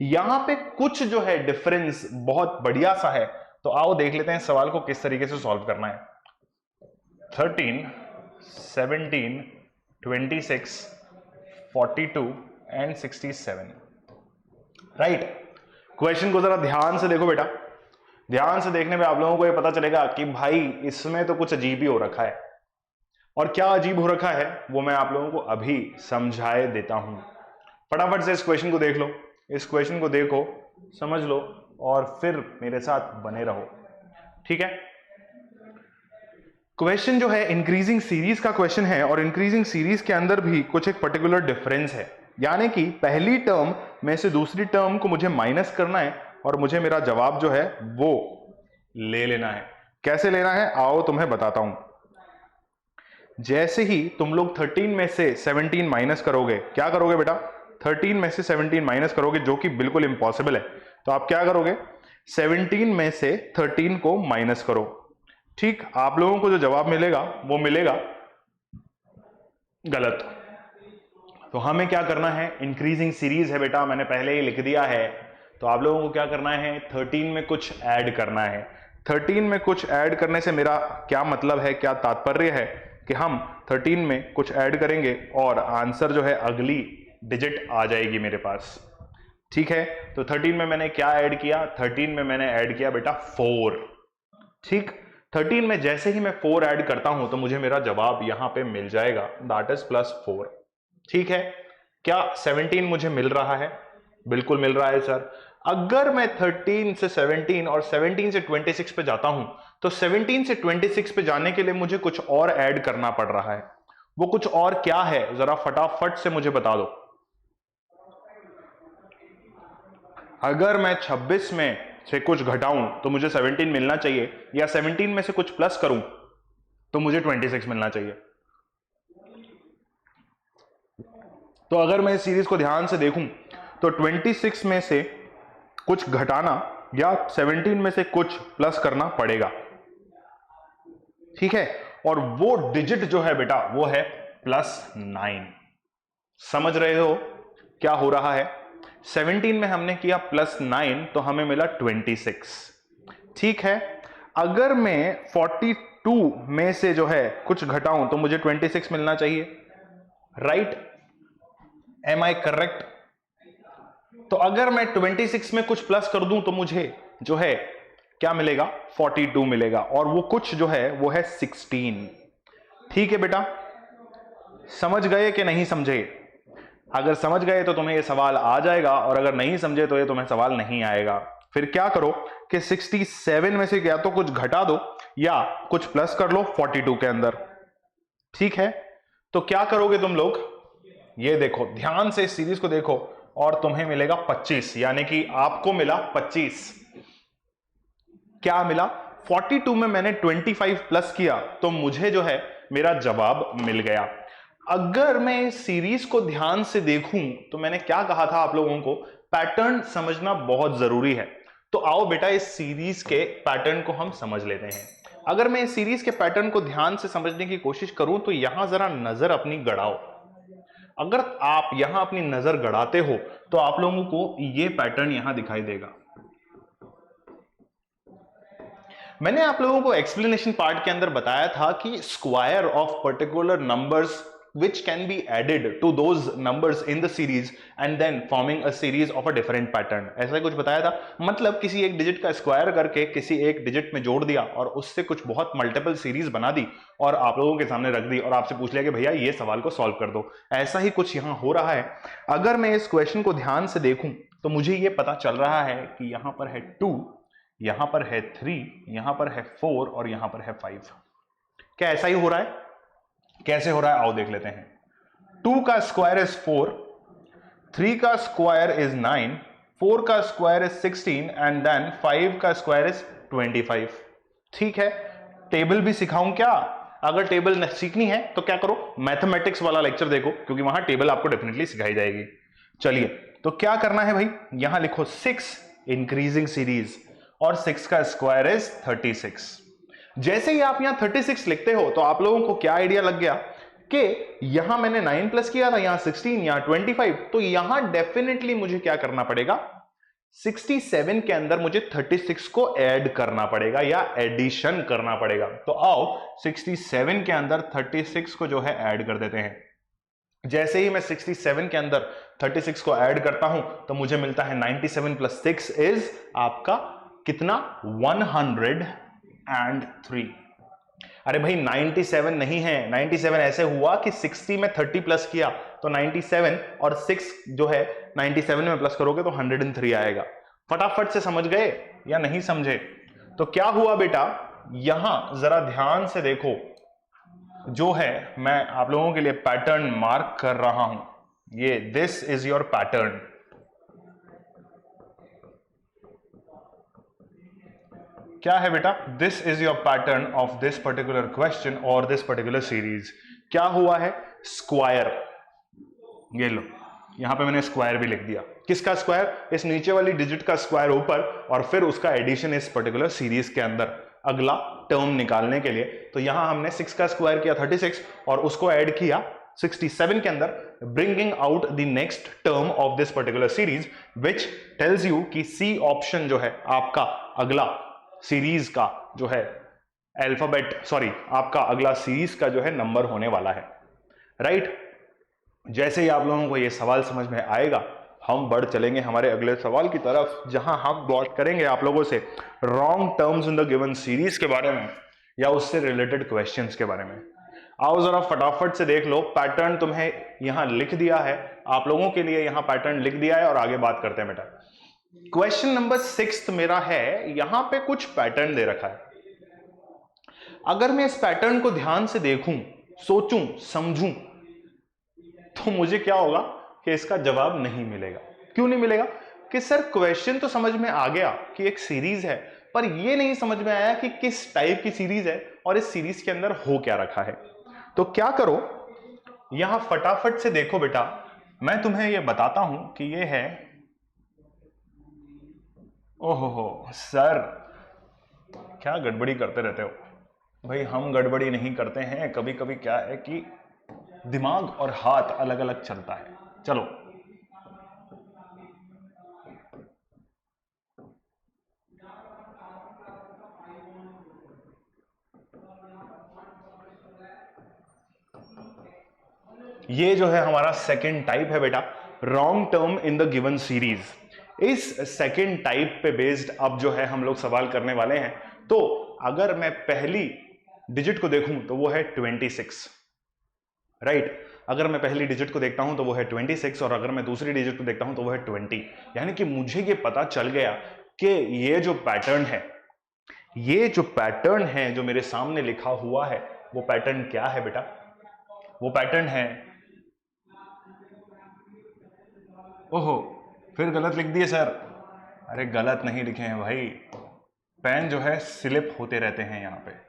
यहां पे कुछ जो है डिफरेंस बहुत बढ़िया सा है, तो आओ देख लेते हैं सवाल को किस तरीके से सॉल्व करना है। 13, 17, 26, 42 एंड 67, राइट। क्वेश्चन को जरा ध्यान से देखो बेटा। ध्यान से देखने में आप लोगों को ये पता चलेगा कि भाई इसमें तो कुछ अजीब ही हो रखा है, और क्या अजीब हो रखा है वो मैं आप लोगों को अभी समझाए देता हूं। फटाफट से इस क्वेश्चन को देख लो, इस क्वेश्चन को देखो, समझ लो, और फिर मेरे साथ बने रहो, ठीक है। क्वेश्चन जो है इंक्रीजिंग सीरीज का क्वेश्चन है, और इंक्रीजिंग सीरीज के अंदर भी कुछ एक पर्टिकुलर डिफरेंस है, यानी कि पहली टर्म में से दूसरी टर्म को मुझे माइनस करना है, और मुझे मेरा जवाब जो है वो ले लेना है। कैसे लेना है आओ तुम्हें बताता हूं। जैसे ही तुम लोग 13 में से 17 माइनस करोगे, क्या करोगे बेटा, 13 में से 17 माइनस करोगे, जो कि बिल्कुल इंपॉसिबल है। तो आप क्या करोगे, 17 में से 13 को माइनस करो, ठीक। आप लोगों को जो जवाब मिलेगा वो मिलेगा गलत। तो हमें क्या करना है, इंक्रीजिंग सीरीज है बेटा, मैंने पहले ही लिख दिया है, तो आप लोगों को क्या करना है, 13 में कुछ ऐड करना है। 13 में कुछ ऐड करने से मेरा क्या मतलब है, क्या तात्पर्य है कि हम 13 में कुछ ऐड करेंगे और आंसर जो है अगली डिजिट आ जाएगी मेरे पास, ठीक है। तो 13 में मैंने क्या ऐड किया, 13 में मैंने ऐड किया बेटा 4, ठीक। 13 में जैसे ही मैं 4 ऐड करता हूं तो मुझे मेरा जवाब यहां पे मिल जाएगा, दैट इज +4, ठीक है। क्या 17 मुझे मिल रहा है, बिल्कुल मिल रहा है सर। अगर मैं 13 से 17 और 17 से 26 पे जाता हूं, तो 17 से 26 पे जाने के लिए मुझे कुछ और ऐड करना पड़ रहा है। वो कुछ और क्या है, जरा फटाफट से मुझे बता दो। अगर मैं 26 में से कुछ घटाऊं तो मुझे 17 मिलना चाहिए, या 17 में से कुछ प्लस करूं तो मुझे 26 मिलना चाहिए। तो अगर मैं इस सीरीज को ध्यान से देखूं तो 26 में से कुछ घटाना या 17 में से कुछ प्लस करना पड़ेगा, ठीक है। और वो डिजिट जो है बेटा वो है +9। समझ रहे हो क्या हो रहा है। 17 में हमने किया +9 तो हमें मिला 26, ठीक है। अगर मैं 42 में से जो है कुछ घटाऊं तो मुझे 26 मिलना चाहिए, राइट। Am I correct. तो अगर मैं 26 में कुछ प्लस कर दूं तो मुझे जो है क्या मिलेगा, 42 मिलेगा, और वो कुछ जो है वो है 16, ठीक है बेटा। समझ गए कि नहीं समझे। अगर समझ गए तो तुम्हें ये सवाल आ जाएगा, और अगर नहीं समझे तो ये तुम्हें सवाल नहीं आएगा। फिर क्या करो कि 67 में से या तो कुछ घटा दो या कुछ प्लस कर लो 42 के अंदर, ठीक है। तो क्या करोगे तुम लोग, ये देखो ध्यान से इस सीरीज को देखो, और तुम्हें मिलेगा 25, यानी कि आपको मिला 25। क्या मिला, 42 में मैंने 25 प्लस किया तो मुझे जो है मेरा जवाब मिल गया। अगर मैं इस सीरीज को ध्यान से देखूं तो मैंने क्या कहा था आप लोगों को, पैटर्न समझना बहुत जरूरी है। तो आओ बेटा इस सीरीज के पैटर्न को हम समझ लेते हैं। अगर मैं इस सीरीज के पैटर्न को ध्यान से समझने की कोशिश करूं तो यहां जरा नजर अपनी गड़ाओ। अगर आप यहां अपनी नजर गड़ाते हो तो आप लोगों को यह पैटर्न यहां दिखाई देगा। मैंने आप लोगों को एक्सप्लेनेशन पार्ट के अंदर बताया था कि square of particular numbers which can be added to those numbers in the series and then forming a series of a different pattern, ऐसा कुछ बताया था। मतलब किसी एक डिजिट का स्क्वायर करके किसी एक डिजिट में जोड़ दिया और उससे कुछ बहुत मल्टीपल सीरीज बना दी और आप लोगों के सामने रख दी और आपसे पूछ लिया कि भैया ये सवाल को सॉल्व कर दो। ऐसा ही कुछ यहां हो रहा है। अगर मैं इस क्वेश्चन को ध्यान से देखूं तो मुझे ये पता चल रहा है कि यहां पर है 2, यहां पर है 3, यहां पर है 4 और यहां पर है 5। क्या ऐसा ही हो रहा है? कैसे हो रहा है आओ देख लेते हैं। 2 का स्क्वायर इज 4, 3 का स्क्वायर इज 9, 4 का स्क्वायर इज 16 एंड देन 5 का स्क्वायर इज 25। ठीक है, टेबल भी सिखाऊं क्या? अगर टेबल सीखनी है तो क्या करो, मैथमेटिक्स वाला लेक्चर देखो, क्योंकि वहां टेबल आपको डेफिनेटली सिखाई जाएगी। चलिए, तो क्या करना है भाई, यहां लिखो 6 इंक्रीजिंग सीरीज और 6 का स्क्वायर इज 36। जैसे ही आप यहां 36 लिखते हो तो आप लोगों को क्या आइडिया लग गया कि यहां मैंने 9 प्लस किया था, यहां 16, यहां 25, तो यहां डेफिनेटली मुझे क्या करना पड़ेगा, 67 के अंदर मुझे 36 को ऐड करना पड़ेगा या एडिशन करना पड़ेगा। तो आओ 67 के अंदर 36 को जो है ऐड कर देते हैं। जैसे ही मैं 67 के अंदर 36 को ऐड करता हूं तो मुझे मिलता है 97 प्लस 6 इज आपका कितना, 103। अरे भाई 97 नहीं है, 97 ऐसे हुआ कि 60 में 30 प्लस किया तो 97 और 6 जो है 97 में प्लस करोगे तो 103 आएगा। फटाफट से समझ गए या नहीं समझे? तो क्या हुआ बेटा, यहां जरा ध्यान से देखो, जो है मैं आप लोगों के लिए पैटर्न मार्क कर रहा हूं, ये दिस इज योर पैटर्न। क्या है बेटा, this is your pattern of this particular question और दिस पर्टिकुलर सीरीज। क्या हुआ है, स्क्वायर, ये लो यहां पे मैंने स्क्वायर भी लिख दिया। किसका स्क्वायर, इस नीचे वाली डिजिट का स्क्वायर ऊपर और फिर उसका एडिशन इस पर्टिकुलर सीरीज के अंदर अगला टर्म निकालने के लिए। तो यहां हमने 6 का स्क्वायर किया 36 और उसको ऐड किया 67 के अंदर, bringing out the next term of this particular series which tells you कि सी ऑप्शन जो है आपका अगला सीरीज का जो है अल्फाबेट, सॉरी आपका अगला सीरीज का जो है नंबर होने वाला है। राइट, जैसे ही आप लोगों को यह सवाल समझ में आएगा हम बढ़ चलेंगे हमारे अगले सवाल की तरफ, जहां हम बात करेंगे आप लोगों से wrong terms in the given series के बारे में या उससे रिलेटेड क्वेश्चंस के बारे में। आओ जरा फटाफट से देख लो, पैटर्न तुम्हें यहां लिख दिया है, आप लोगों के लिए यहां पैटर्न लिख दिया है और आगे बात करते हैं बेटा। क्वेश्चन नंबर 6 मेरा है, यहां पे कुछ पैटर्न दे रखा है। अगर मैं इस पैटर्न को ध्यान से देखूं, सोचूं, समझूं, तो मुझे क्या होगा कि इसका जवाब नहीं मिलेगा। क्यों नहीं मिलेगा? कि सर क्वेश्चन तो समझ में आ गया कि एक सीरीज है, पर यह नहीं समझ में आया कि किस टाइप की सीरीज है और इस सीरीज के अंदर हो क्या रखा है। तो क्या करो, यहां फटाफट से देखो बेटा, मैं तुम्हें यह बताता हूं कि यह है, ओहो सर क्या गड़बड़ी करते रहते हो भाई। हम गड़बड़ी नहीं करते हैं, कभी कभी क्या है कि दिमाग और हाथ अलग अलग चलता है। चलो ये जो है हमारा सेकंड टाइप है बेटा, wrong term in the given series. इस सेकंड टाइप पे बेस्ड अब जो है हम लोग सवाल करने वाले हैं। तो अगर मैं पहली डिजिट को देखूं तो वो है 26, राइट। अगर मैं पहली डिजिट को देखता हूं तो वो है 26 और अगर मैं दूसरी डिजिट को देखता हूं तो वो है 20। यानी कि मुझे ये पता चल गया कि ये जो पैटर्न है, ये जो पैटर्न है जो मेरे सामने लिखा हुआ है, वो पैटर्न क्या है बेटा? वो पैटर्न है, ओहो फिर गलत लिख दिए सर। अरे गलत नहीं लिखे हैं भाई, पेन जो है स्लिप होते रहते हैं यहां पे।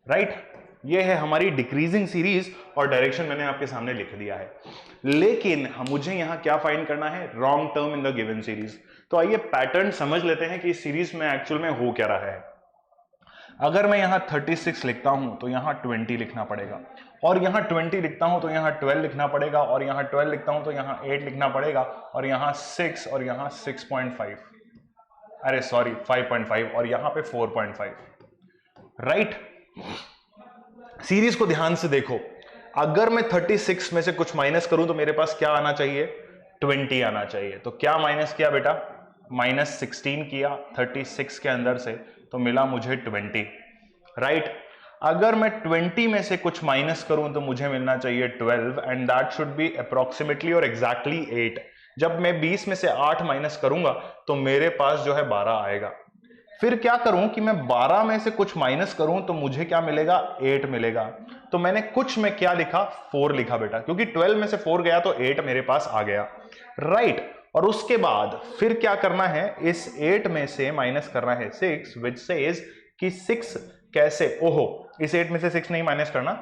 राइट, ये है हमारी डिक्रीजिंग सीरीज और डायरेक्शन मैंने आपके सामने लिख दिया है। लेकिन मुझे यहां क्या फाइंड करना है, wrong term in the given series. तो आइए पैटर्न समझ लेते हैं कि इस सीरीज में एक्चुअल में हो क्या रहा है। अगर मैं यहां 36 लिखता हूं तो यहां 20 लिखना पड़ेगा, और यहां 20 लिखता हूं तो यहां 12 लिखना पड़ेगा, और यहां 12 लिखता हूं तो यहां 8 लिखना पड़ेगा, और यहां 6 और यहां 6.5, अरे सॉरी 5.5 और यहां पे 4.5। राइट, सीरीज को ध्यान से देखो, अगर मैं 36 में से कुछ माइनस करूं तो मेरे पास क्या आना चाहिए, 20 आना चाहिए। तो क्या माइनस किया बेटा, -16 किया 36 के अंदर से, तो मिला मुझे 20। राइट, अगर मैं 20 में से कुछ माइनस करूं तो मुझे मिलना चाहिए 12 and that should be approximately और एग्जैक्टली 8। जब मैं 20 में से 8 माइनस करूंगा तो मेरे पास जो है 12 आएगा। फिर क्या करूं कि मैं 12 में से कुछ माइनस करूं तो मुझे क्या मिलेगा, 8 मिलेगा। तो मैंने कुछ में क्या लिखा, 4 लिखा बेटा, क्योंकि 12 में से 4 गया तो 8 मेरे पास आ गया, राइट। और उसके बाद फिर क्या करना है, इस 8 में से माइनस करना है 6 विच सेज कि 6 कैसे, ओहो इस 8 में से 6 नहीं माइनस करना,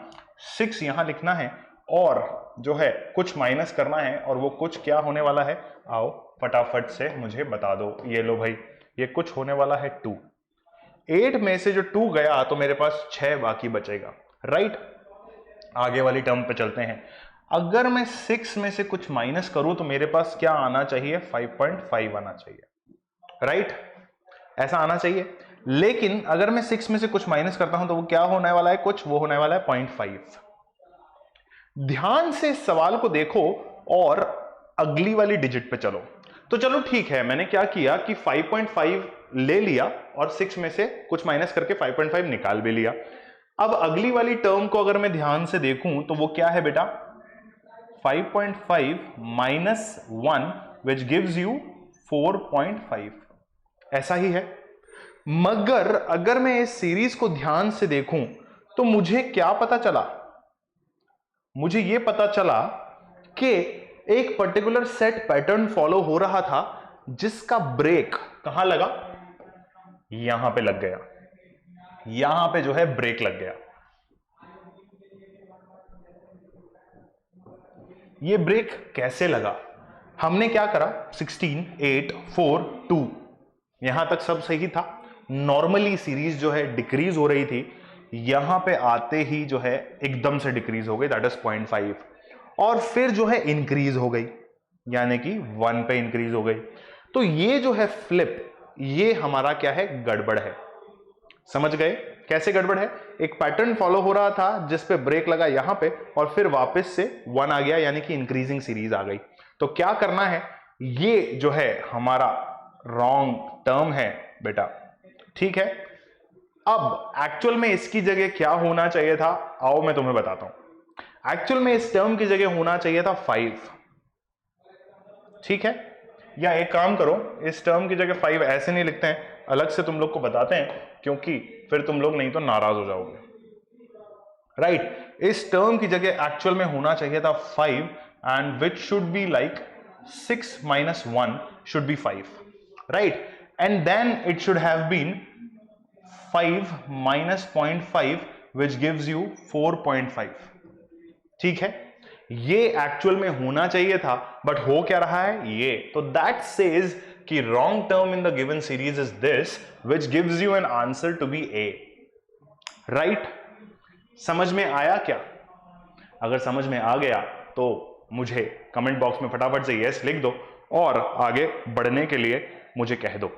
6 यहां लिखना है और जो है कुछ माइनस करना है, और वो कुछ क्या होने वाला है, आओ फटाफट से मुझे बता दो। ये लो भाई, ये कुछ होने वाला है 2। 8 में से जो 2 गया तो मेरे पास 6 बाकी बचेगा, राइट। आगे वाली टर्म पे चलते हैं। अगर मैं 6 में से कुछ माइनस करूं तो मेरे पास क्या आना चाहिए, 5.5 आना चाहिए, राइट, ऐसा आना चाहिए। लेकिन अगर मैं 6 में से कुछ माइनस करता हूं तो वो क्या होने वाला है, कुछ वो होने वाला है 0.5। ध्यान से इस सवाल को देखो और अगली वाली डिजिट पे चलो। तो चलो ठीक है, मैंने क्या किया कि 5.5 ले लिया और 6 में से कुछ माइनस करके 5.5 निकाल भी लिया। अब अगली वाली टर्म को अगर मैं ध्यान से देखूं तो वो क्या है बेटा, 5.5 माइनस 1 विच गिव्स यू 4.5, ऐसा ही है। मगर अगर मैं इस सीरीज को ध्यान से देखूं तो मुझे क्या पता चला, मुझे यह पता चला कि एक पर्टिकुलर सेट पैटर्न फॉलो हो रहा था जिसका ब्रेक कहां लगा, यहां पे लग गया, यहां पे जो है ब्रेक लग गया। ये ब्रेक कैसे लगा, हमने क्या करा, 16, 8, 4, 2 यहां तक सब सही था। नॉर्मली सीरीज जो है डिक्रीज हो रही थी, यहां पे आते ही जो है एकदम से डिक्रीज हो गई, दैट इज 0.5, और फिर जो है इंक्रीज हो गई, यानी कि 1 पे इंक्रीज हो गई। तो ये जो है फ्लिप, ये हमारा क्या है, गड़बड़ है। समझ गए कैसे गड़बड़ है, एक पैटर्न फॉलो हो रहा था जिस पे ब्रेक लगा यहां पे और फिर वापस से 1 आ गया, यानी कि इंक्रीजिंग सीरीज आ गई। तो क्या करना है, ये जो है हमारा रॉन्ग टर्म है बेटा, ठीक है। अब एक्चुअल में इसकी जगह क्या होना चाहिए था, आओ मैं तुम्हें बताता हूं। एक्चुअल में इस टर्म की जगह होना चाहिए था 5, ठीक है। या एक काम करो, इस टर्म की जगह 5 ऐसे नहीं लिखते हैं, अलग से तुम लोग को बताते हैं, क्योंकि फिर तुम लोग नहीं तो नाराज हो जाओगे, राइट। इस टर्म की जगह एक्चुअल में होना चाहिए था 5 and which should be like 6 minus 1 should be 5, right, and then it should have been 5 minus 0.5 which gives you 4.5, ठीक है। ये एक्चुअल में होना चाहिए था, बट हो क्या रहा है ये, तो दैट सेज कि wrong term in the given series is this which gives you an answer to be A, right. समझ में आया क्या? अगर समझ में आ गया तो मुझे कमेंट बॉक्स में फटाफट से यस लिख दो और आगे बढ़ने के लिए मुझे कह दो,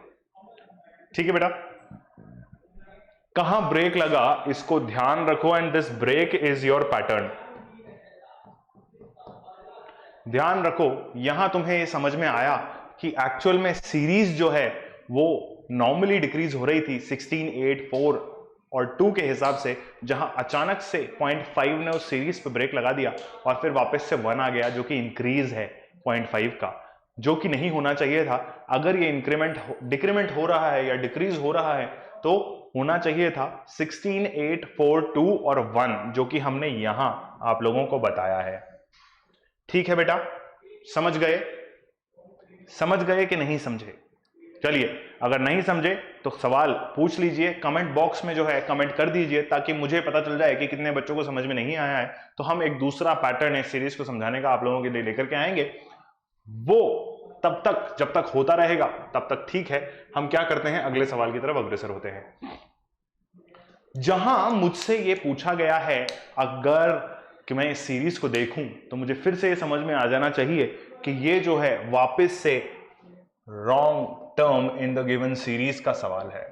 ठीक है बेटा। कहां ब्रेक लगा इसको ध्यान रखो, and this break is your pattern. ध्यान रखो, यहां तुम्हें ये समझ में आया कि एक्चुअल में सीरीज जो है वो नॉर्मली डिक्रीज हो रही थी 16, 8, 4 और 2 के हिसाब से, जहां अचानक से 0.5 ने उस सीरीज पे ब्रेक लगा दिया और फिर वापस से 1 आ गया, जो कि इंक्रीज है 0.5 का, जो कि नहीं होना चाहिए था। अगर ये इंक्रीमेंट डिक्रीमेंट हो रहा है या डिक्रीज हो रहा है तो होना चाहिए था 16, 8, 4, 2 और 1, जो कि हमने यहां आप लोगों को बताया है, ठीक है बेटा। समझ गए, समझ गए कि नहीं समझे? चलिए, अगर नहीं समझे तो सवाल पूछ लीजिए, कमेंट बॉक्स में जो है कमेंट कर दीजिए, ताकि मुझे पता चल जाए कि कितने बच्चों को समझ में नहीं आया है। तो हम एक दूसरा पैटर्न इस सीरीज को समझाने का आप लोगों के लिए लेकर के आएंगे। वो तब तक, जब तक होता रहेगा तब तक ठीक है। हम क्या करते हैं, अगले सवाल की तरफ अग्रसर होते हैं, जहां मुझसे ये पूछा गया है अगर कि मैं इस सीरीज को देखूं तो मुझे फिर से ये समझ में आ जाना चाहिए कि ये जो है वापस से wrong term in the given series का सवाल है,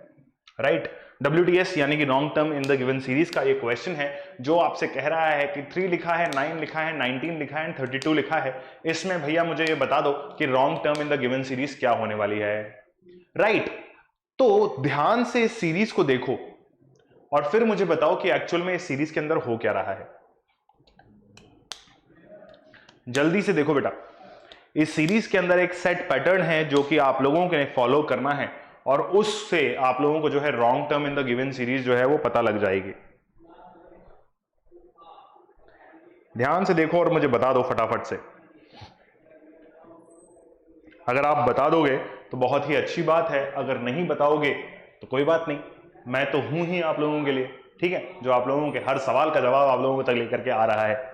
राइट। WTS यानी कि wrong term in the given series का ये क्वेश्चन है, जो आपसे कह रहा है कि 3 लिखा है, 9 लिखा है, 19 लिखा है, 32 लिखा है। इसमें भैया मुझे ये बता दो कि wrong term in the given series क्या होने वाली है, राइट। तो ध्यान से इस सीरीज को देखो और फिर मुझे बताओ कि एक्चुअल में इस सीरीज के अंदर हो क्या रहा है। जल्दी से देखो बेटा, इस सीरीज के अंदर एक सेट पैटर्न है जो कि आप लोगों के फॉलो करना है और उससे आप लोगों को जो है wrong term in the given series जो है वो पता लग जाएगी। ध्यान से देखो और मुझे बता दो फटाफट से। अगर आप बता दोगे तो बहुत ही अच्छी बात है, अगर नहीं बताओगे तो कोई बात नहीं, मैं तो हूं ही आप लोगों के लिए, ठीक है, जो आप लोगों के हर सवाल का जवाब आप लोगों तक लेकर के आ रहा है।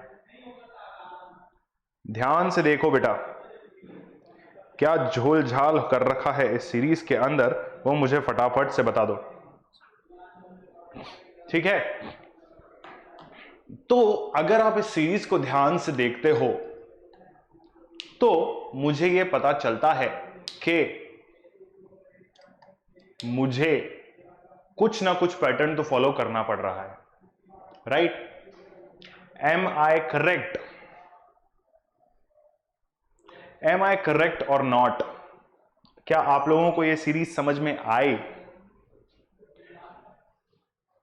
ध्यान से देखो बेटा, क्या झोल झाल कर रखा है इस सीरीज के अंदर वो मुझे फटाफट से बता दो, ठीक है। तो अगर आप इस सीरीज को ध्यान से देखते हो तो मुझे यह पता चलता है कि मुझे कुछ ना कुछ पैटर्न तो फॉलो करना पड़ रहा है, right. Am I correct? Am I correct और नॉट? क्या आप लोगों को यह सीरीज समझ में आई?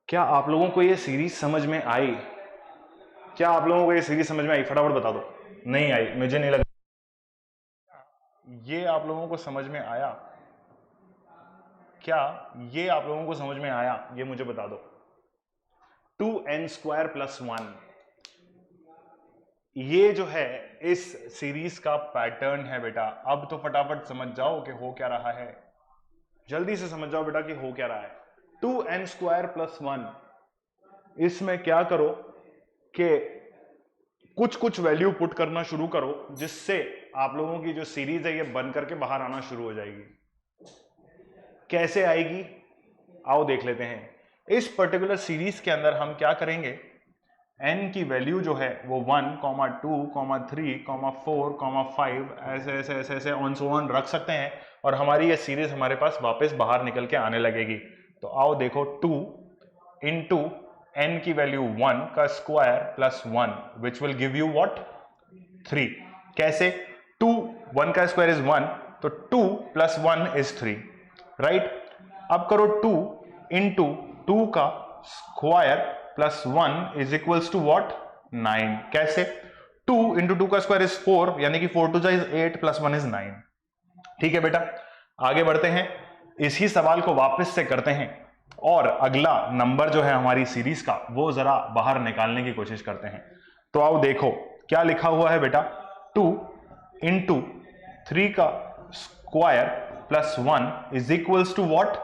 क्या आप लोगों को यह सीरीज समझ में आई? क्या आप लोगों को यह सीरीज समझ में आई? फटाफट बता दो। नहीं आई, मुझे नहीं लगा ये आप लोगों को समझ में आया। क्या ये आप लोगों को समझ में आया? ये मुझे बता दो। 2n² + 1 ये जो है इस सीरीज का पैटर्न है बेटा। अब तो फटाफट समझ जाओ कि हो क्या रहा है, जल्दी से समझ जाओ बेटा कि हो क्या रहा है। 2n² + 1, इसमें क्या करो कि कुछ कुछ वैल्यू पुट करना शुरू करो जिससे आप लोगों की जो सीरीज है ये बन करके बाहर आना शुरू हो जाएगी। कैसे आएगी आओ देख लेते हैं। इस पर्टिकुलर सीरीज के अंदर हम क्या करेंगे, n की वैल्यू जो है वो 1, 2, 3, 4, 5 ऐसे ऐसे ऐसे ऐसे ऑन सो ऑन रख सकते हैं और हमारी ये सीरीज हमारे पास वापस बाहर निकल के आने लगेगी। तो आओ देखो, 2 इंटू n की वैल्यू 1 का square plus 1 which will give you what 3। कैसे? 2 1 का स्क्वायर इज 1, तो 2 + 1 इज 3, राइट। अब करो 2 इंटू 2 का square plus 1 is equals to what 9। कैसे? 2 इंटू 2 का स्क्वायर इज 4, यानी कि 4 × 2 इज 8 + 1 इज 9। ठीक है बेटा, आगे बढ़ते हैं, इसी सवाल को वापस से करते हैं और अगला नंबर जो है हमारी सीरीज का वो जरा बाहर निकालने की कोशिश करते हैं। तो आओ देखो क्या लिखा हुआ है बेटा, 2 इंटू 3 का square plus 1 is equals to what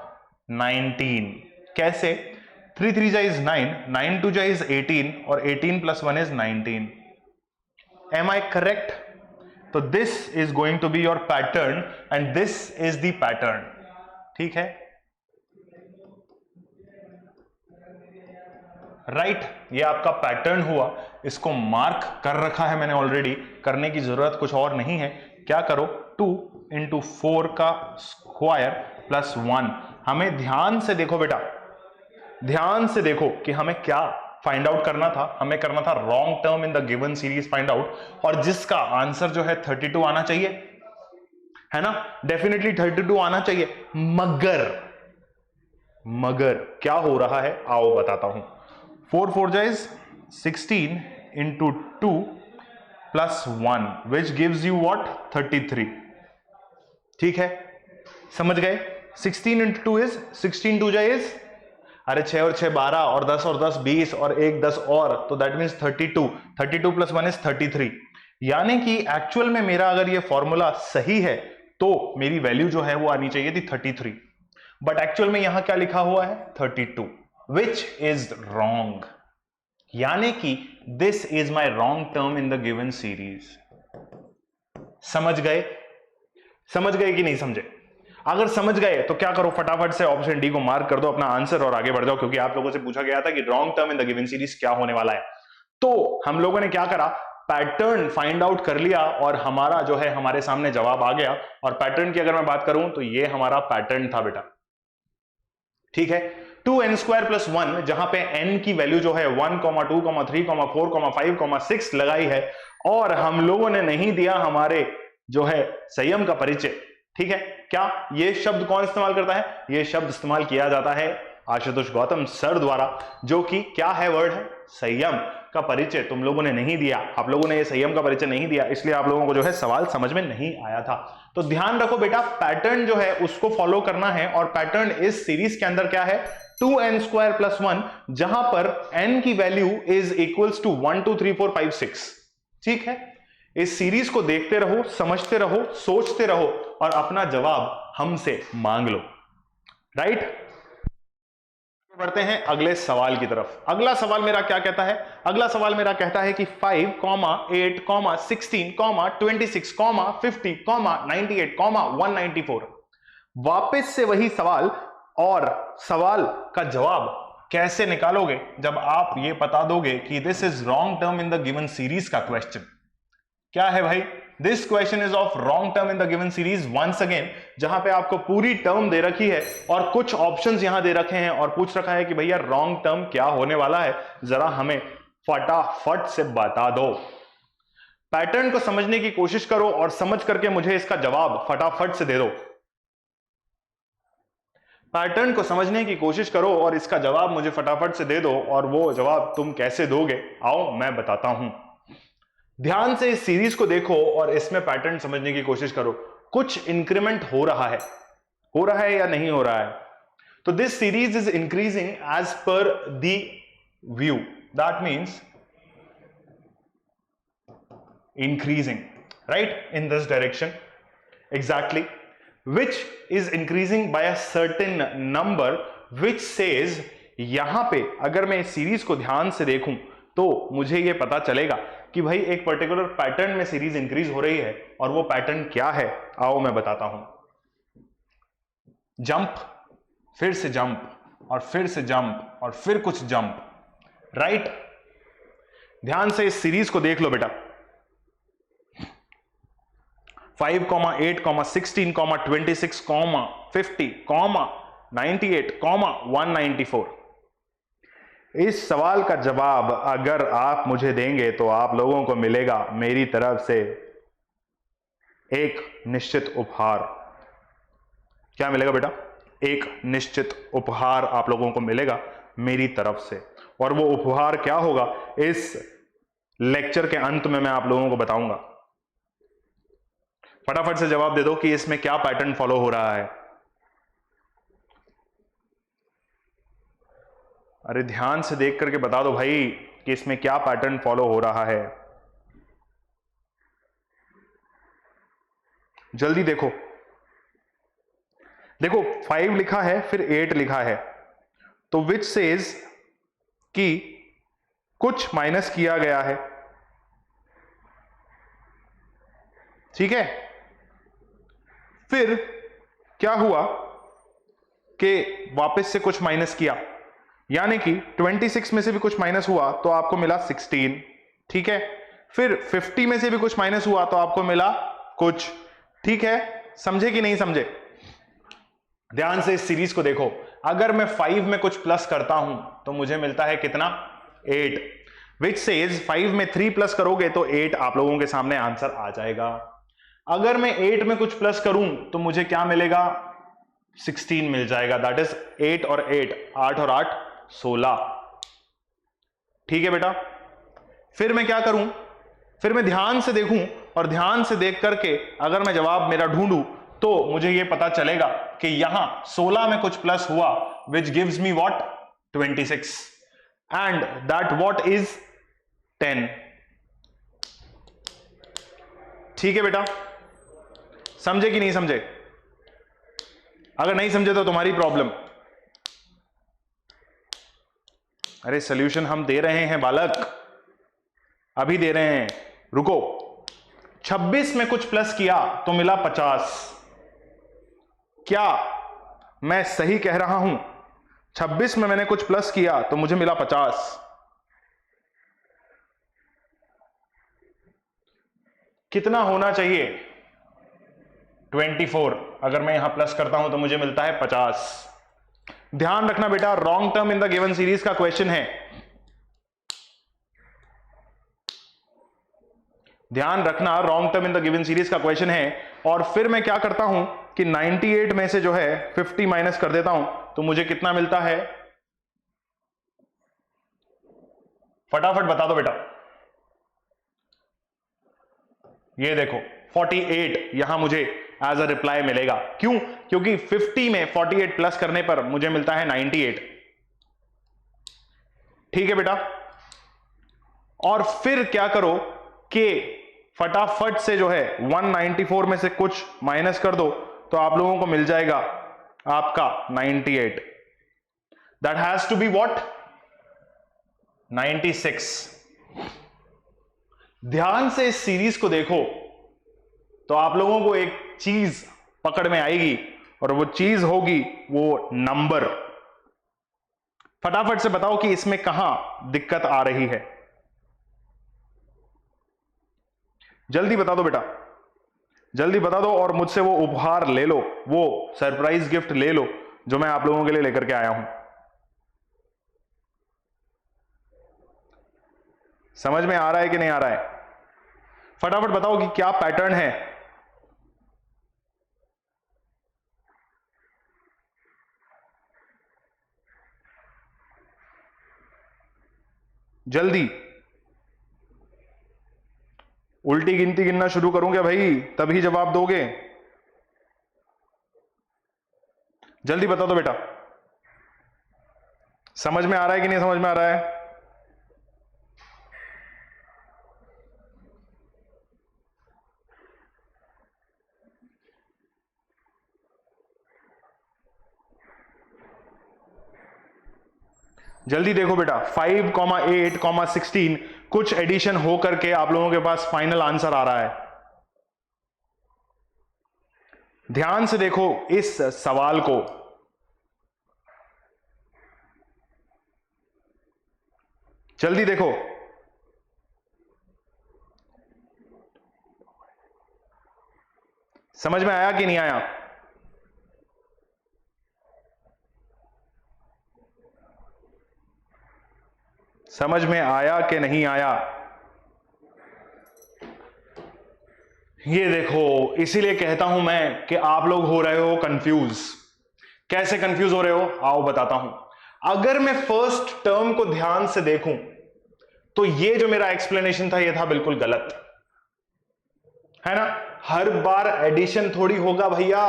19। कैसे? 3 3 इज 9, 9 2 इज 18 और 18 + 1 इज 19। Am I correct? तो this is going to be your pattern and this is the pattern. ठीक है, राइट ये आपका पैटर्न हुआ, इसको मार्क कर रखा है मैंने ऑलरेडी, करने की जरूरत कुछ और नहीं है। क्या करो, 2 इंटू 4 का स्क्वायर प्लस 1। हमें ध्यान से देखो बेटा, ध्यान से देखो कि हमें क्या फाइंड आउट करना था। हमें करना था wrong term in the given series find out, और जिसका आंसर जो है 32 आना चाहिए, है ना, डेफिनेटली 32 आना चाहिए। मगर क्या हो रहा है आओ बताता हूं। 4 4 is 16 into 2 plus 1 which gives you what 33। ठीक है, समझ गए? 16 इंटू 2 इज 16 2 इज, अरे 6 और 6 12 और 10 और 10 20 और 1 10 और, तो दैट मीन्स 32। 32 + 1 इज 33। यानी कि एक्चुअल में मेरा अगर ये फॉर्मूला सही है तो मेरी वैल्यू जो है वो आनी चाहिए थी 33, बट एक्चुअल में यहां क्या लिखा हुआ है 32, विच इज रॉन्ग। यानी कि this is my wrong term in the given series. समझ गए? समझ गए कि नहीं समझे? अगर समझ गए तो क्या करो, फटाफट से ऑप्शन डी को मार्क कर दो अपना आंसर और आगे बढ़ जाओ, क्योंकि आप लोगों से पूछा गया था कि wrong term in the given series क्या होने वाला है। तो हम लोगों ने क्या करा, पैटर्न फाइंड आउट कर लिया और हमारा जो है हमारे सामने जवाब आ गया। और पैटर्न की अगर मैं बात करूं तो ये हमारा पैटर्न था बेटा। ठीक है, 2n² + 1, जहां पे n की वैल्यू जो है 1, 2, 3, 4, 5, 6 लगाई है, और हम लोगों ने नहीं दिया हमारे जो है संयम का परिचय। ठीक है, क्या ये शब्द कौन इस्तेमाल करता है? ये शब्द इस्तेमाल किया जाता है आशुतोष गौतम सर द्वारा, जो कि क्या है वर्ड है, संयम का परिचय तुम लोगों ने नहीं दिया। आप लोगों ने ये संयम का परिचय नहीं दिया, इसलिए आप लोगों को जो है सवाल समझ में नहीं आया था। तो ध्यान रखो बेटा, पैटर्न जो है उसको फॉलो करना है, और पैटर्न इस सीरीज के अंदर क्या है, 2n² + 1, जहां पर n की वैल्यू इज इक्वल्स टू 1 2 3 4 5 6। ठीक है, इस सीरीज को देखते रहो, समझते रहो, सोचते रहो और अपना जवाब हमसे मांग लो। राइट, बढ़ते हैं अगले सवाल की तरफ। अगला सवाल मेरा क्या कहता है, अगला सवाल मेरा कहता है कि 5, 8, 16, 26, 50, 98, 194। वापस से वही सवाल, और सवाल का जवाब कैसे निकालोगे जब आप ये बता दोगे कि this is wrong term in the given series का क्वेश्चन। क्या है भाई, this question is of wrong term in the given series once again, जहां पे आपको पूरी टर्म दे रखी है और कुछ ऑप्शंस यहां दे रखे हैं और पूछ रखा है कि भैया रॉन्ग टर्म क्या होने वाला है, जरा हमें फटाफट से बता दो। पैटर्न को समझने की कोशिश करो और समझ करके मुझे इसका जवाब फटाफट से दे दो। पैटर्न को समझने की कोशिश करो और इसका जवाब मुझे फटाफट से दे दो, और वो जवाब तुम कैसे दोगे आओ मैं बताता हूं। ध्यान से इस सीरीज को देखो और इसमें पैटर्न समझने की कोशिश करो। कुछ इंक्रीमेंट हो रहा है या नहीं हो रहा है? तो this series is increasing as per the view, that means increasing, right, in this direction, exactly, which is increasing by a certain number, which says, यहां पे अगर मैं इस सीरीज को ध्यान से देखूं तो मुझे ये पता चलेगा कि भाई एक पर्टिकुलर पैटर्न में सीरीज इंक्रीज हो रही है, और वो पैटर्न क्या है आओ मैं बताता हूं। जंप, फिर से जंप, और फिर से जंप, और फिर कुछ जंप, राइट। ध्यान से इस सीरीज को देख लो बेटा। 5, 8, 16, 26, 50, 98, 194। इस सवाल का जवाब अगर आप मुझे देंगे तो आप लोगों को मिलेगा मेरी तरफ से एक निश्चित उपहार। क्या मिलेगा बेटा? एक निश्चित उपहार आप लोगों को मिलेगा मेरी तरफ से, और वो उपहार क्या होगा इस लेक्चर के अंत में मैं आप लोगों को बताऊंगा। फटाफट से जवाब दे दो कि इसमें क्या पैटर्न फॉलो हो रहा है। अरे ध्यान से देख करके बता दो भाई कि इसमें क्या पैटर्न फॉलो हो रहा है। जल्दी देखो, देखो 5 लिखा है फिर 8 लिखा है, तो विच सेज कि कुछ माइनस किया गया है, ठीक है। फिर क्या हुआ कि वापस से कुछ माइनस किया, यानी कि 26 में से भी कुछ माइनस हुआ तो आपको मिला 16, ठीक है। फिर 50 में से भी कुछ माइनस हुआ तो आपको मिला कुछ, ठीक है। समझे कि नहीं समझे? ध्यान से इस सीरीज को देखो। अगर मैं 5 में कुछ प्लस करता हूं तो मुझे मिलता है कितना? 8, विच सेज 5 में 3 प्लस करोगे तो 8 आप लोगों के सामने आंसर आ जाएगा। अगर मैं 8 में कुछ प्लस करूं तो मुझे क्या मिलेगा? 16 मिल जाएगा। दैट इज 8 और 8, 8 और 8 16, ठीक है बेटा। फिर मैं क्या करूं? फिर मैं ध्यान से देखूं, और ध्यान से देख करके अगर मैं जवाब मेरा ढूंढूं तो मुझे यह पता चलेगा कि यहां 16 में कुछ प्लस हुआ, which gives me what? 26, and that what is 10, ठीक है बेटा। समझे कि नहीं समझे? अगर नहीं समझे तो तुम्हारी प्रॉब्लम। अरे सॉल्यूशन हम दे रहे हैं बालक, अभी दे रहे हैं, रुको। 26 में कुछ प्लस किया तो मिला 50। क्या मैं सही कह रहा हूं? 26 में मैंने कुछ प्लस किया तो मुझे मिला 50। कितना होना चाहिए? 24। अगर मैं यहां प्लस करता हूं तो मुझे मिलता है 50। ध्यान रखना बेटा, wrong term in the given series का क्वेश्चन है। ध्यान रखना, wrong term in the given series का क्वेश्चन है। और फिर मैं क्या करता हूं कि 98 में से जो है 50 माइनस कर देता हूं तो मुझे कितना मिलता है, फटाफट बता दो बेटा। ये देखो 48 यहां मुझे एज अ रिप्लाई मिलेगा। क्यों? क्योंकि 50 में 48 प्लस करने पर मुझे मिलता है 98। ठीक है बेटा, और फिर क्या करो कि फटाफट से जो है 194 में से कुछ माइनस कर दो तो आप लोगों को मिल जाएगा आपका 98। That has to be what, 96। ध्यान से इस सीरीज को देखो तो आप लोगों को एक चीज पकड़ में आएगी और वो चीज होगी वो नंबर। फटाफट से बताओ कि इसमें कहां दिक्कत आ रही है, जल्दी बता दो बेटा, जल्दी बता दो और मुझसे वो उपहार ले लो, वो सरप्राइज गिफ्ट ले लो जो मैं आप लोगों के लिए लेकर के आया हूं। समझ में आ रहा है कि नहीं आ रहा है? फटाफट बताओ कि क्या पैटर्न है। जल्दी, उल्टी गिनती गिनना शुरू करूं क्या भाई, तभी जवाब दोगे? जल्दी बता दो बेटा, समझ में आ रहा है कि नहीं समझ में आ रहा है? जल्दी देखो बेटा, 5, 8, 16 कुछ एडिशन हो करके आप लोगों के पास फाइनल आंसर आ रहा है। ध्यान से देखो इस सवाल को, जल्दी देखो। समझ में आया कि नहीं आया? समझ में आया कि नहीं आया? ये देखो, इसीलिए कहता हूं मैं कि आप लोग हो रहे हो कंफ्यूज। कैसे कंफ्यूज हो रहे हो, आओ बताता हूं। अगर मैं फर्स्ट टर्म को ध्यान से देखूं तो ये जो मेरा एक्सप्लेनेशन था ये था बिल्कुल गलत, है ना? हर बार एडिशन थोड़ी होगा भैया।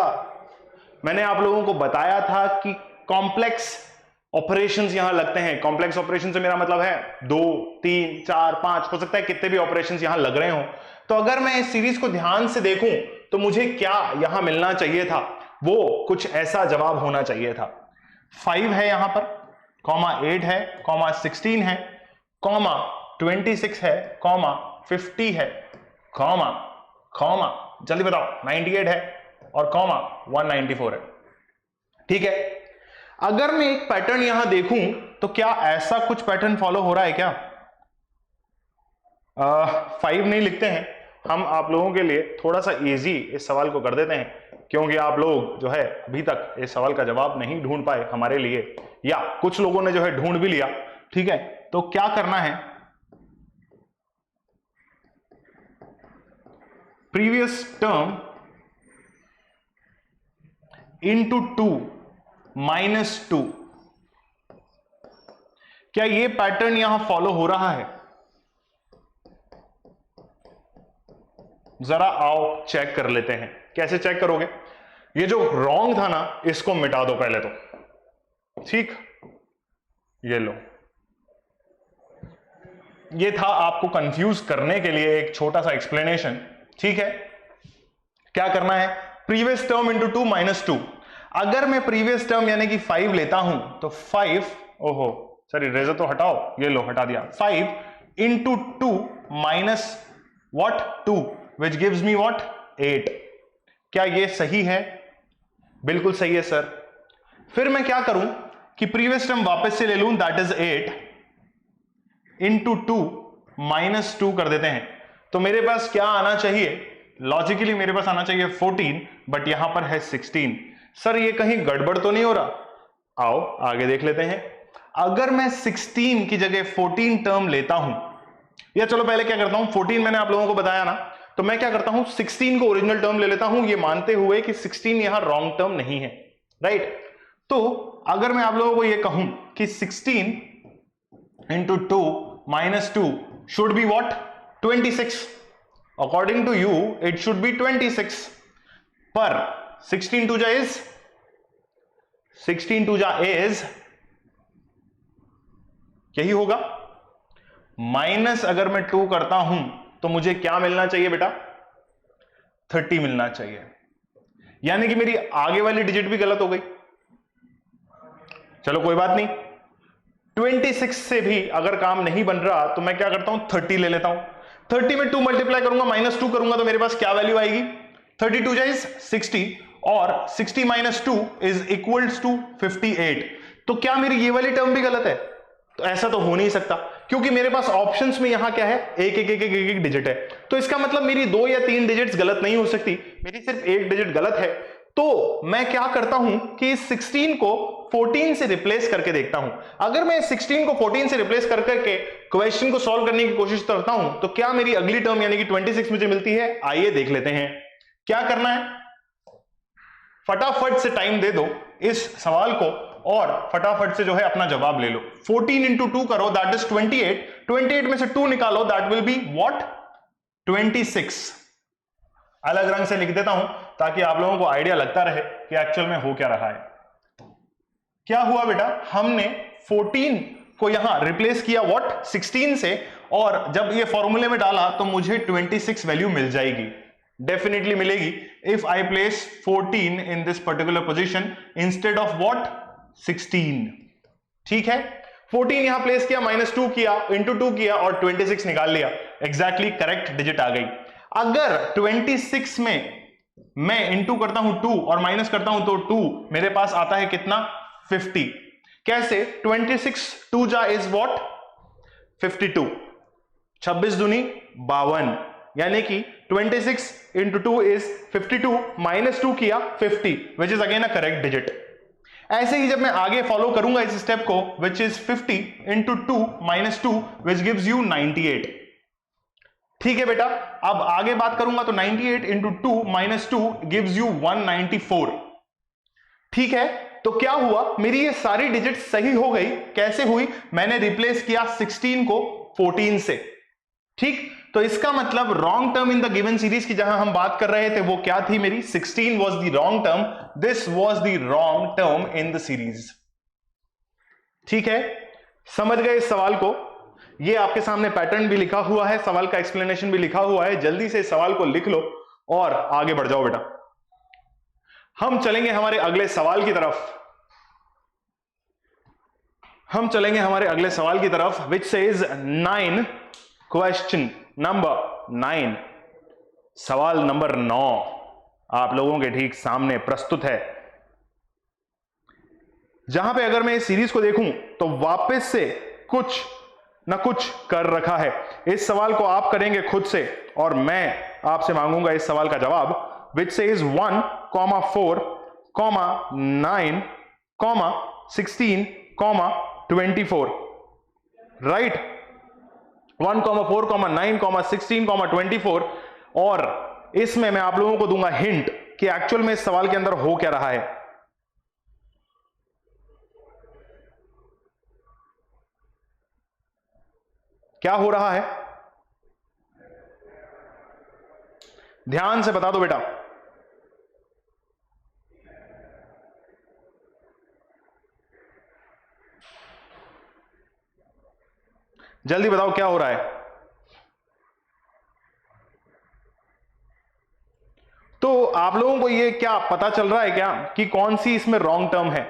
मैंने आप लोगों को बताया था कि कॉम्प्लेक्स ऑपरेशंस यहां लगते हैं। कॉम्प्लेक्स ऑपरेशन से मेरा मतलब है 2, 3, 4, 5, हो सकता है कितने भी ऑपरेशंस यहां लग रहे हो। तो अगर मैं इस सीरीज को ध्यान से देखूं तो मुझे क्या यहां मिलना चाहिए था, वो कुछ ऐसा जवाब होना चाहिए था। 5 है यहां पर, कॉमा 8 है, कॉमा 16 है, कॉमा 26 है, कॉमा 50 है, कॉमा कॉमा जल्दी बताओ 98 है और कॉमा 194 है। ठीक है, अगर मैं एक पैटर्न यहां देखूं तो क्या ऐसा कुछ पैटर्न फॉलो हो रहा है क्या? 5 नहीं लिखते हैं हम, आप लोगों के लिए थोड़ा सा इजी इस सवाल को कर देते हैं, क्योंकि आप लोग जो है अभी तक इस सवाल का जवाब नहीं ढूंढ पाए हमारे लिए, या कुछ लोगों ने जो है ढूंढ भी लिया। ठीक है, तो क्या करना है, प्रीवियस टर्म इंटू 2 माइनस 2, क्या ये पैटर्न यहां फॉलो हो रहा है? जरा आओ चेक कर लेते हैं। कैसे चेक करोगे? ये जो रॉन्ग था ना इसको मिटा दो पहले तो, ठीक? ये लो, ये था आपको कंफ्यूज करने के लिए एक छोटा सा एक्सप्लेनेशन। ठीक है, क्या करना है, प्रीवियस टर्म इंटू 2 माइनस 2। अगर मैं प्रीवियस टर्म यानी कि 5 लेता हूं तो 5, ओहो सॉरी इरेजर तो हटाओ, ये लो हटा दिया, 5 into 2 minus what 2 which gives me what 8। क्या ये सही है? बिल्कुल सही है सर। फिर मैं क्या करूं कि प्रीवियस टर्म वापस से ले लूं, दैट इज 8 इंटू 2 माइनस 2 कर देते हैं, तो मेरे पास क्या आना चाहिए? लॉजिकली मेरे पास आना चाहिए 14, बट यहां पर है 16। सर ये कहीं गड़बड़ तो नहीं हो रहा? आओ आगे देख लेते हैं। अगर मैं 16 की जगह 14 टर्म लेता हूं, या चलो पहले क्या करता हूं, 14 मैंने आप लोगों को बताया ना, तो मैं क्या करता हूं 16 को ओरिजिनल टर्म ले लेता हूं, ये मानते हुए कि 16 यहां रॉन्ग टर्म नहीं है, राइट? तो अगर मैं आप लोगों को ये कहूं कि 16 into 2 minus 2 should be what 26, according to you it should be 26, पर 16 टू जा इज यही होगा। माइनस अगर मैं 2 करता हूं तो मुझे क्या मिलना चाहिए बेटा? 30 मिलना चाहिए, यानी कि मेरी आगे वाली डिजिट भी गलत हो गई। चलो कोई बात नहीं, 26 से भी अगर काम नहीं बन रहा तो मैं क्या करता हूं 30 ले लेता हूं। 30 में 2 मल्टीप्लाई करूंगा, माइनस 2 करूंगा तो मेरे पास क्या वैल्यू आएगी? 32 जाइज 60 और 60 माइनस 2 इज इक्वल्स टू 58। तो क्या मेरी ये वाली टर्म भी गलत है? तो ऐसा तो हो नहीं सकता, क्योंकि मेरे पास ऑप्शंस में यहां क्या है, एक एक एक एक एक, एक डिजिट है। तो इसका मतलब मेरी 2 या 3 डिजिट्स गलत नहीं हो सकती, मेरी सिर्फ एक डिजिट गलत है। तो मैं क्या करता हूं कि इस 16 को 14 से रिप्लेस करके देखता हूं। अगर मैं इस 16 को 14 से रिप्लेस करके क्वेश्चन को सॉल्व करने की कोशिश करता हूं तो क्या मेरी अगली टर्म यानी कि 26 मुझे मिलती है? आइए देख लेते हैं। क्या करना है, फटाफट से टाइम दे दो इस सवाल को और फटाफट से जो है अपना जवाब ले लो। 14 इंटू 2 करो, दैट इज 28। 28 में से 2 निकालो, दैट विल बी व्हाट 26। अलग रंग से लिख देता हूं ताकि आप लोगों को आइडिया लगता रहे कि एक्चुअल में हो क्या रहा है। क्या हुआ बेटा, हमने 14 को यहां रिप्लेस किया व्हाट 16 से, और जब ये फॉर्मूले में डाला तो मुझे 26 वैल्यू मिल जाएगी, डेफिनेटली मिलेगी if I place 14 in this particular position instead of what 16। ठीक है, 14 यहां प्लेस किया, माइनस 2 किया, इंटू 2 किया और 26 निकाल लिया, एग्जैक्टली करेक्ट डिजिट आ गई। अगर 26 में मैं इंटू करता हूं 2 और माइनस करता हूं तो 2, मेरे पास आता है कितना 50। कैसे? 26 2 जा इज व्हाट 52, 26 दूनी 52, यानी कि 26 इंटू 2 इज 52, माइनस 2 किया 50, which is again a correct digit. ऐसे ही जब मैं आगे फॉलो करूंगा इस स्टेप को, which is 50 into 2 minus 2 which gives you 98। ठीक है बेटा, अब आगे बात करूंगा तो 98 इंटू 2 माइनस 2 गिव्स यू 194। ठीक है, तो क्या हुआ, मेरी ये सारी डिजिट सही हो गई। कैसे हुई? मैंने रिप्लेस किया 16 को 14 से। ठीक, तो इसका मतलब wrong term in the given series की जहां हम बात कर रहे थे वो क्या थी मेरी? 16 was the wrong term, this was the wrong term in the series. ठीक है, समझ गए इस सवाल को? ये आपके सामने पैटर्न भी लिखा हुआ है, सवाल का एक्सप्लेनेशन भी लिखा हुआ है, जल्दी से इस सवाल को लिख लो और आगे बढ़ जाओ बेटा। हम चलेंगे हमारे अगले सवाल की तरफ। हम चलेंगे हमारे अगले सवाल की तरफ, विच सेज 9, क्वेश्चन नंबर 9, सवाल नंबर 9 आप लोगों के ठीक सामने प्रस्तुत है, जहां पे अगर मैं इस सीरीज को देखूं तो वापस से कुछ ना कुछ कर रखा है। इस सवाल को आप करेंगे खुद से और मैं आपसे मांगूंगा इस सवाल का जवाब, विच सेज 1, 4, 9, 16, 24। राइट, 1, 4, 9, 16, 24। और इसमें मैं आप लोगों को दूंगा हिंट कि एक्चुअल में इस सवाल के अंदर हो क्या रहा है। क्या हो रहा है? ध्यान से बता दो बेटा। जल्दी बताओ क्या हो रहा है। तो आप लोगों को ये क्या पता चल रहा है क्या कि कौन सी इसमें रॉन्ग टर्म है?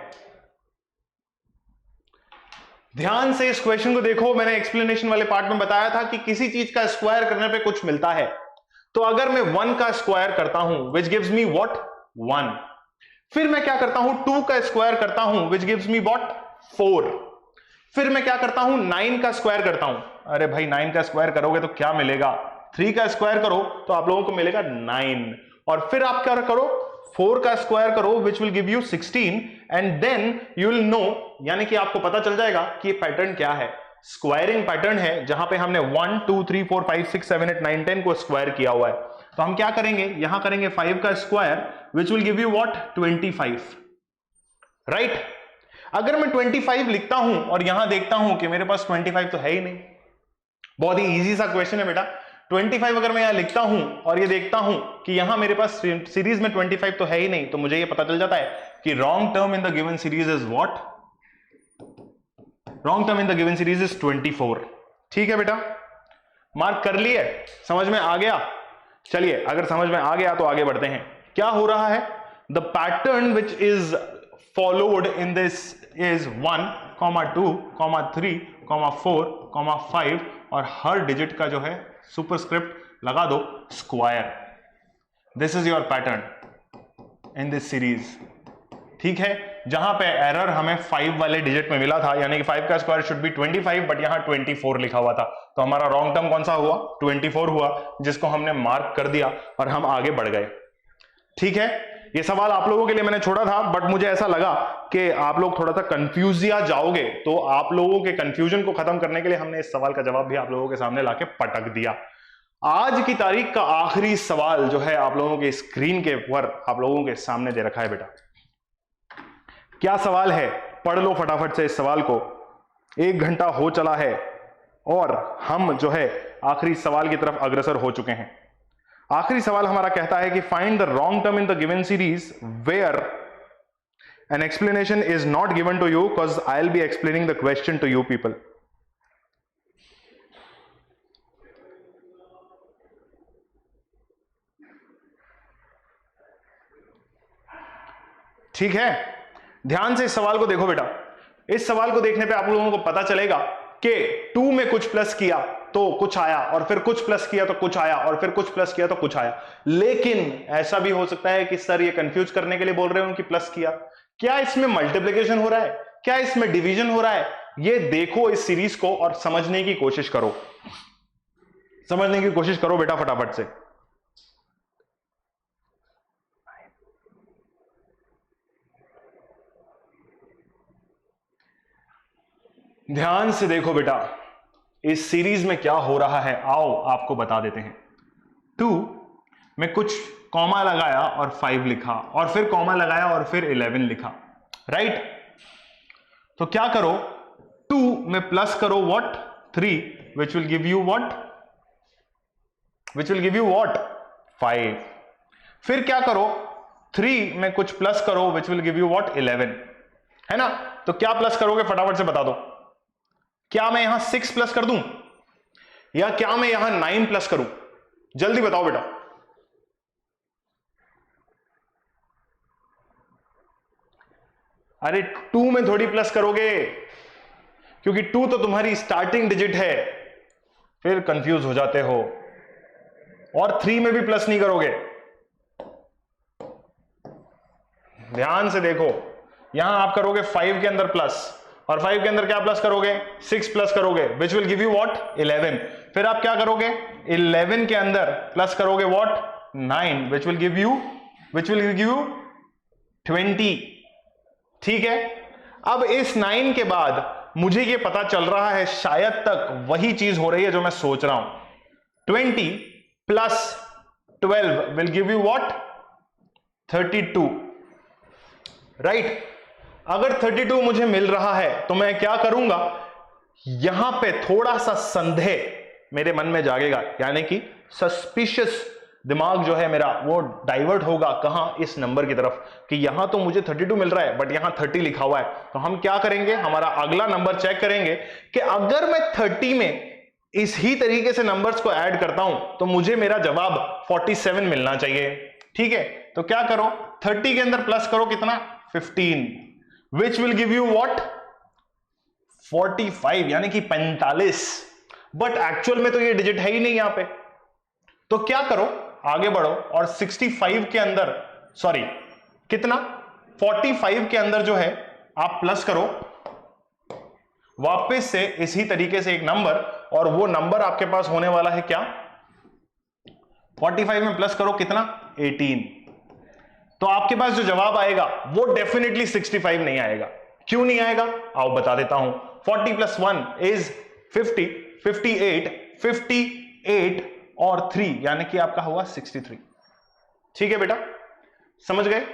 ध्यान से इस क्वेश्चन को देखो। मैंने एक्सप्लेनेशन वाले पार्ट में बताया था कि किसी चीज का स्क्वायर करने पे कुछ मिलता है। तो अगर मैं 1 का स्क्वायर करता हूं विच गिव्स मी व्हाट 1, फिर मैं क्या करता हूं 2 का स्क्वायर करता हूं विच गिव्स मी व्हाट 4, फिर मैं क्या करता हूं 9 का स्क्वायर करता हूं। अरे भाई 9 का स्क्वायर करोगे तो क्या मिलेगा? 3 का स्क्वायर करो तो आप लोगों को मिलेगा 9, और फिर आप क्या करो 4 का स्क्वायर करो which will give you 16, and then you will know, यानी कि आपको पता चल जाएगा कि ये पैटर्न क्या है। स्क्वायरिंग पैटर्न है जहां पे हमने 1 2 3 4 5 6 7 8 9 10 को स्क्वायर किया हुआ है। तो हम क्या करेंगे, यहां करेंगे 5 का square which will give you what 25। Right, अगर मैं 25 लिखता हूं और यहां देखता हूं कि मेरे पास 25 तो है ही नहीं, बहुत ही इजी सा क्वेश्चन है बेटा। 25 अगर मैं यहां लिखता हूं और ये देखता हूं कि यहां मेरे पास सीरीज में 25 तो है ही नहीं, तो मुझे ये पता चल जाता है कि wrong term in the given series is what, wrong term in the given series is 24। ठीक है बेटा, मार्क कर लिए, समझ में आ गया। चलिए, अगर समझ में आ गया तो आगे बढ़ते हैं। क्या हो रहा है, the pattern which is followed in this is 1, 2, 3, 4, 5 और हर डिजिट का जो है सुपरस्क्रिप्ट लगा दो square. This is your pattern in this series. ठीक है, जहां पे एरर हमें 5 वाले डिजिट में मिला था, यानी कि 5 का स्क्वायर शुड बी 25, बट यहां 24 लिखा हुआ था, तो हमारा रॉन्ग टर्म कौन सा हुआ, 24 हुआ, जिसको हमने मार्क कर दिया और हम आगे बढ़ गए। ठीक है, ये सवाल आप लोगों के लिए मैंने छोड़ा था, बट मुझे ऐसा लगा कि आप लोग थोड़ा सा कंफ्यूज जाओगे, तो आप लोगों के कंफ्यूजन को खत्म करने के लिए हमने इस सवाल का जवाब भी आप लोगों के सामने लाके पटक दिया। आज की तारीख का आखिरी सवाल जो है आप लोगों के स्क्रीन के ऊपर आप लोगों के सामने दे रखा है बेटा। क्या सवाल है, पढ़ लो फटाफट से इस सवाल को। 1 घंटा हो चला है और हम जो है आखिरी सवाल की तरफ अग्रसर हो चुके हैं। आखिरी सवाल हमारा कहता है कि find the wrong term in the given series where an explanation is not given to you, because I will be explaining the question to you people. ठीक है, ध्यान से इस सवाल को देखो बेटा। इस सवाल को देखने पे आप लोगों को पता चलेगा कि 2 में कुछ प्लस किया तो कुछ आया, और फिर कुछ प्लस किया तो कुछ आया, और फिर कुछ प्लस किया तो कुछ आया। लेकिन ऐसा भी हो सकता है कि सर ये कंफ्यूज करने के लिए बोल रहे हो कि प्लस किया, क्या इसमें मल्टीप्लिकेशन हो रहा है, क्या इसमें डिवीजन हो रहा है? ये देखो इस सीरीज को और समझने की कोशिश करो, समझने की कोशिश करो बेटा फटाफट से। ध्यान से देखो बेटा, इस सीरीज में क्या हो रहा है, आओ आपको बता देते हैं। 2 में कुछ कॉमा लगाया और 5 लिखा, और फिर कॉमा लगाया और फिर 11 लिखा, राइट? तो क्या करो, 2 में प्लस करो what, 3, which will give you what, which will give you what, 5। फिर क्या करो, 3 में कुछ प्लस करो which will give you what, 11, है ना? तो क्या प्लस करोगे फटाफट से बता दो। क्या मैं यहां 6 प्लस कर दूं, या क्या मैं यहां 9 प्लस करूं? जल्दी बताओ बेटा। अरे 2 में थोड़ी प्लस करोगे, क्योंकि 2 तो तुम्हारी स्टार्टिंग डिजिट है, फिर कंफ्यूज हो जाते हो। और 3 में भी प्लस नहीं करोगे। ध्यान से देखो, यहां आप करोगे 5 के अंदर प्लस, और 5 के अंदर क्या प्लस करोगे, 6 प्लस करोगे, विच विल गिव यू व्हाट, 11। फिर आप क्या करोगे, 11 के अंदर प्लस करोगे what, 9, which will give you 20। ठीक है, अब इस 9 के बाद मुझे ये पता चल रहा है, शायद तक वही चीज हो रही है जो मैं सोच रहा हूं। 20 plus 12 will give you what, 32, right? अगर 32 मुझे मिल रहा है तो मैं क्या करूंगा, यहां पे थोड़ा सा संदेह मेरे मन में जागेगा, यानी कि सस्पिशियस दिमाग जो है मेरा वो डाइवर्ट होगा, कहां, इस नंबर की तरफ, कि यहां तो मुझे 32 मिल रहा है बट यहां 30 लिखा हुआ है। तो हम क्या करेंगे, हमारा अगला नंबर चेक करेंगे कि अगर मैं 30 में इस ही तरीके से नंबर्स को ऐड करता हूं तो मुझे मेरा जवाब 47 मिलना चाहिए। ठीक है, तो क्या करो, 30 के अंदर प्लस करो कितना, 15, विच विल गिव यू व्हाट, 45, यानी कि 45। बट एक्चुअल में तो ये डिजिट है ही नहीं यहां पे। तो क्या करो, आगे बढ़ो और 65 के अंदर, सॉरी कितना, 45 के अंदर जो है आप प्लस करो वापस से इसी तरीके से एक नंबर, और वो नंबर आपके पास होने वाला है क्या, 45 में प्लस करो कितना, 18। तो आपके पास जो जवाब आएगा वो डेफिनेटली 65 नहीं आएगा। क्यों नहीं आएगा, आओ बता देता हूं। 40 प्लस 1 इज 50, 58, 58 और 3 यानी कि आपका हुआ 63। ठीक है बेटा, समझ गए?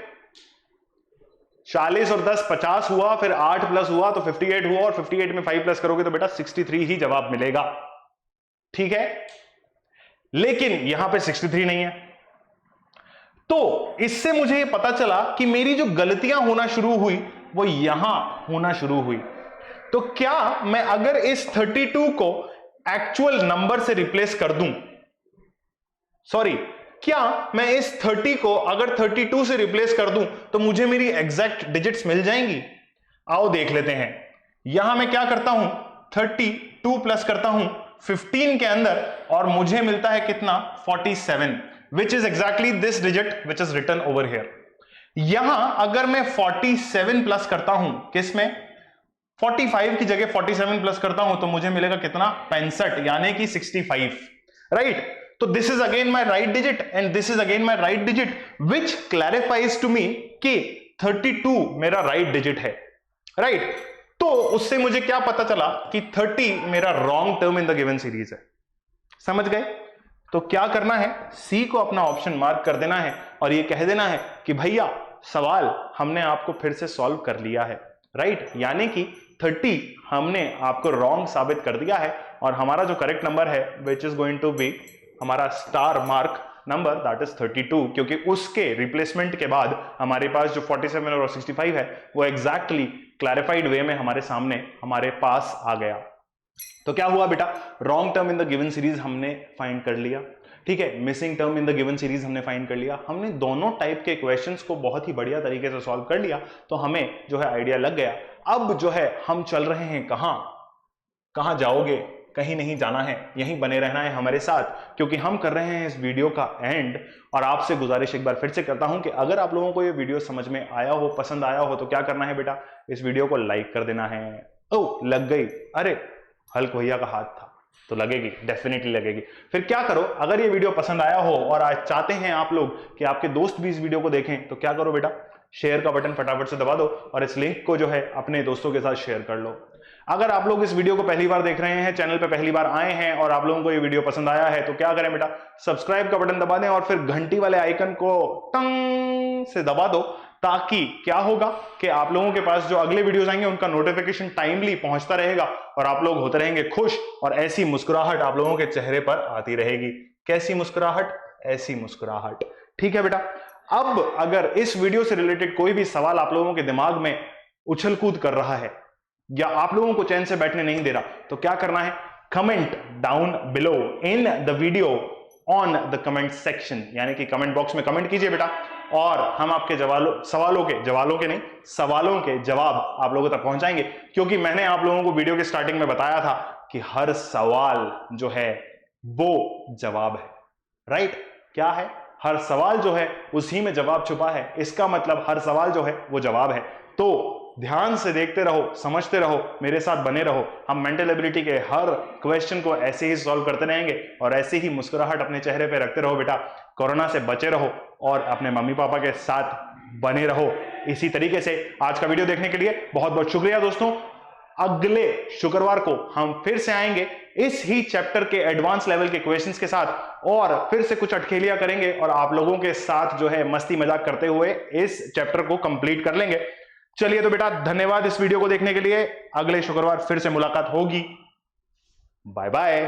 40 और 10 50 हुआ, फिर 8 प्लस हुआ तो 58 हुआ, और 58 में 5 प्लस करोगे तो बेटा 63 ही जवाब मिलेगा। ठीक है, लेकिन यहां पे 63 नहीं है। तो इससे मुझे यह पता चला कि मेरी जो गलतियां होना शुरू हुई वो यहां होना शुरू हुई। तो क्या मैं अगर इस 32 को एक्चुअल नंबर से रिप्लेस कर दूं, सॉरी, क्या मैं इस 30 को अगर 32 से रिप्लेस कर दूं तो मुझे मेरी एग्जैक्ट डिजिट्स मिल जाएंगी? आओ देख लेते हैं। यहां मैं क्या करता हूं, 32 प्लस करता हूं 15 के अंदर और मुझे मिलता है कितना, 47, which is exactly this digit which is written over here. यहां अगर मैं 47 प्लस करता हूं, किस में, 45 की जगह 47 प्लस करता हूं तो मुझे मिलेगा कितना, 65, यानी कि 65, राइट। तो this is again my right digit and this is again my right digit, which clarifies to me कि 32 मेरा राइट डिजिट है, राइट। तो उससे मुझे क्या पता चला कि 30 मेरा wrong term in the given series है। समझ गए? तो क्या करना है, सी को अपना ऑप्शन मार्क कर देना है और ये कह देना है कि भैया सवाल हमने आपको फिर से सॉल्व कर लिया है, राइट। यानी कि 30 हमने आपको रॉन्ग साबित कर दिया है और हमारा जो करेक्ट नंबर है which is going to be हमारा star mark number, that is 32, क्योंकि उसके रिप्लेसमेंट के बाद हमारे पास जो 47 और 65 है वो एग्जैक्टली क्लैरिफाइड वे में हमारे सामने हमारे पास आ गया। तो क्या हुआ बेटा, wrong term in the given series हमने फाइंड कर लिया, ठीक है, missing term in the given series हमने फाइंड कर लिया। हमने दोनों टाइप के क्वेश्चंस को बहुत ही बढ़िया तरीके से सॉल्व कर लिया, तो हमें जो है आइडिया लग गया। अब जो है हम चल रहे हैं कहां जाओगे, कहीं नहीं जाना है, यहीं बने रहना है हमारे साथ, क्योंकि हम कर रहे हैं इस वीडियो का एंड। और आपसे गुजारिश एक बार फिर से करता हूं कि अगर आप लोगों को ये वीडियो समझ में आया हो, पसंद आया हो, तो क्या करना है बेटा, इस वीडियो को लाइक कर देना है। ओ लग गई, अरे हल्क भैया का हाथ था तो लगेगी, डेफिनेटली लगेगी। फिर क्या करो, अगर ये वीडियो पसंद आया हो और आज चाहते हैं आप लोग कि आपके दोस्त भी इस वीडियो को देखें, तो क्या करो बेटा, शेयर का बटन फटाफट से दबा दो और इस लिंक को जो है अपने दोस्तों के साथ शेयर कर लो। अगर आप लोग इस वीडियो को पहली बार देख रहे हैं, चैनल पे पहली बार आए हैं और आप लोगों को ये वीडियो पसंद आया है, तो क्या करें बेटा, सब्सक्राइब का बटन दबा दें और फिर घंटी वाले आइकन को टंग से दबा दो, ताकि क्या होगा कि आप लोगों के पास जो अगले वीडियोस आएंगे उनका नोटिफिकेशन टाइमली पहुंचता रहेगा और आप लोग होते रहेंगे खुश, और ऐसी मुस्कुराहट आप लोगों के चेहरे पर आती रहेगी। कैसी मुस्कुराहट, ऐसी मुस्कुराहट, ठीक है बेटा। अब अगर इस वीडियो से रिलेटेड कोई भी सवाल आप लोगों के दिमाग में उछल कूद कर रहा है या आप लोगों को चैन से बैठने नहीं दे रहा, तो क्या करना है, comment down below in the video on the comment section, यानी कि कमेंट बॉक्स में कमेंट कीजिए बेटा, और हम आपके सवालों के जवाब आप लोगों तक पहुंचाएंगे। क्योंकि मैंने आप लोगों को वीडियो के स्टार्टिंग में बताया था कि हर सवाल जो है वो जवाब है, राइट। क्या है, हर सवाल जो है उसी में जवाब छुपा है, इसका मतलब हर सवाल जो है वो जवाब है। तो ध्यान से देखते रहो, समझते रहो, मेरे साथ बने रहो। हम मेंटल एबिलिटी के हर क्वेश्चन को ऐसे ही सॉल्व करते रहेंगे और ऐसे ही मुस्कुराहट अपने चेहरे पे रखते रहो बेटा। कोरोना से बचे रहो और अपने मम्मी पापा के साथ बने रहो। इसी तरीके से आज का वीडियो देखने के लिए बहुत बहुत शुक्रिया दोस्तों। अगले शुक्रवार को हम फिर से आएंगे इस ही चैप्टर के एडवांस लेवल के क्वेश्चंस के साथ और फिर से कुछ अटखेलियां करेंगे और आप लोगों के साथ जो है मस्ती मजाक करते हुए इस चैप्टर को कंप्लीट कर लेंगे। चलिए तो बेटा, धन्यवाद इस वीडियो को देखने के लिए। अगले शुक्रवार फिर से मुलाकात होगी। Bye bye.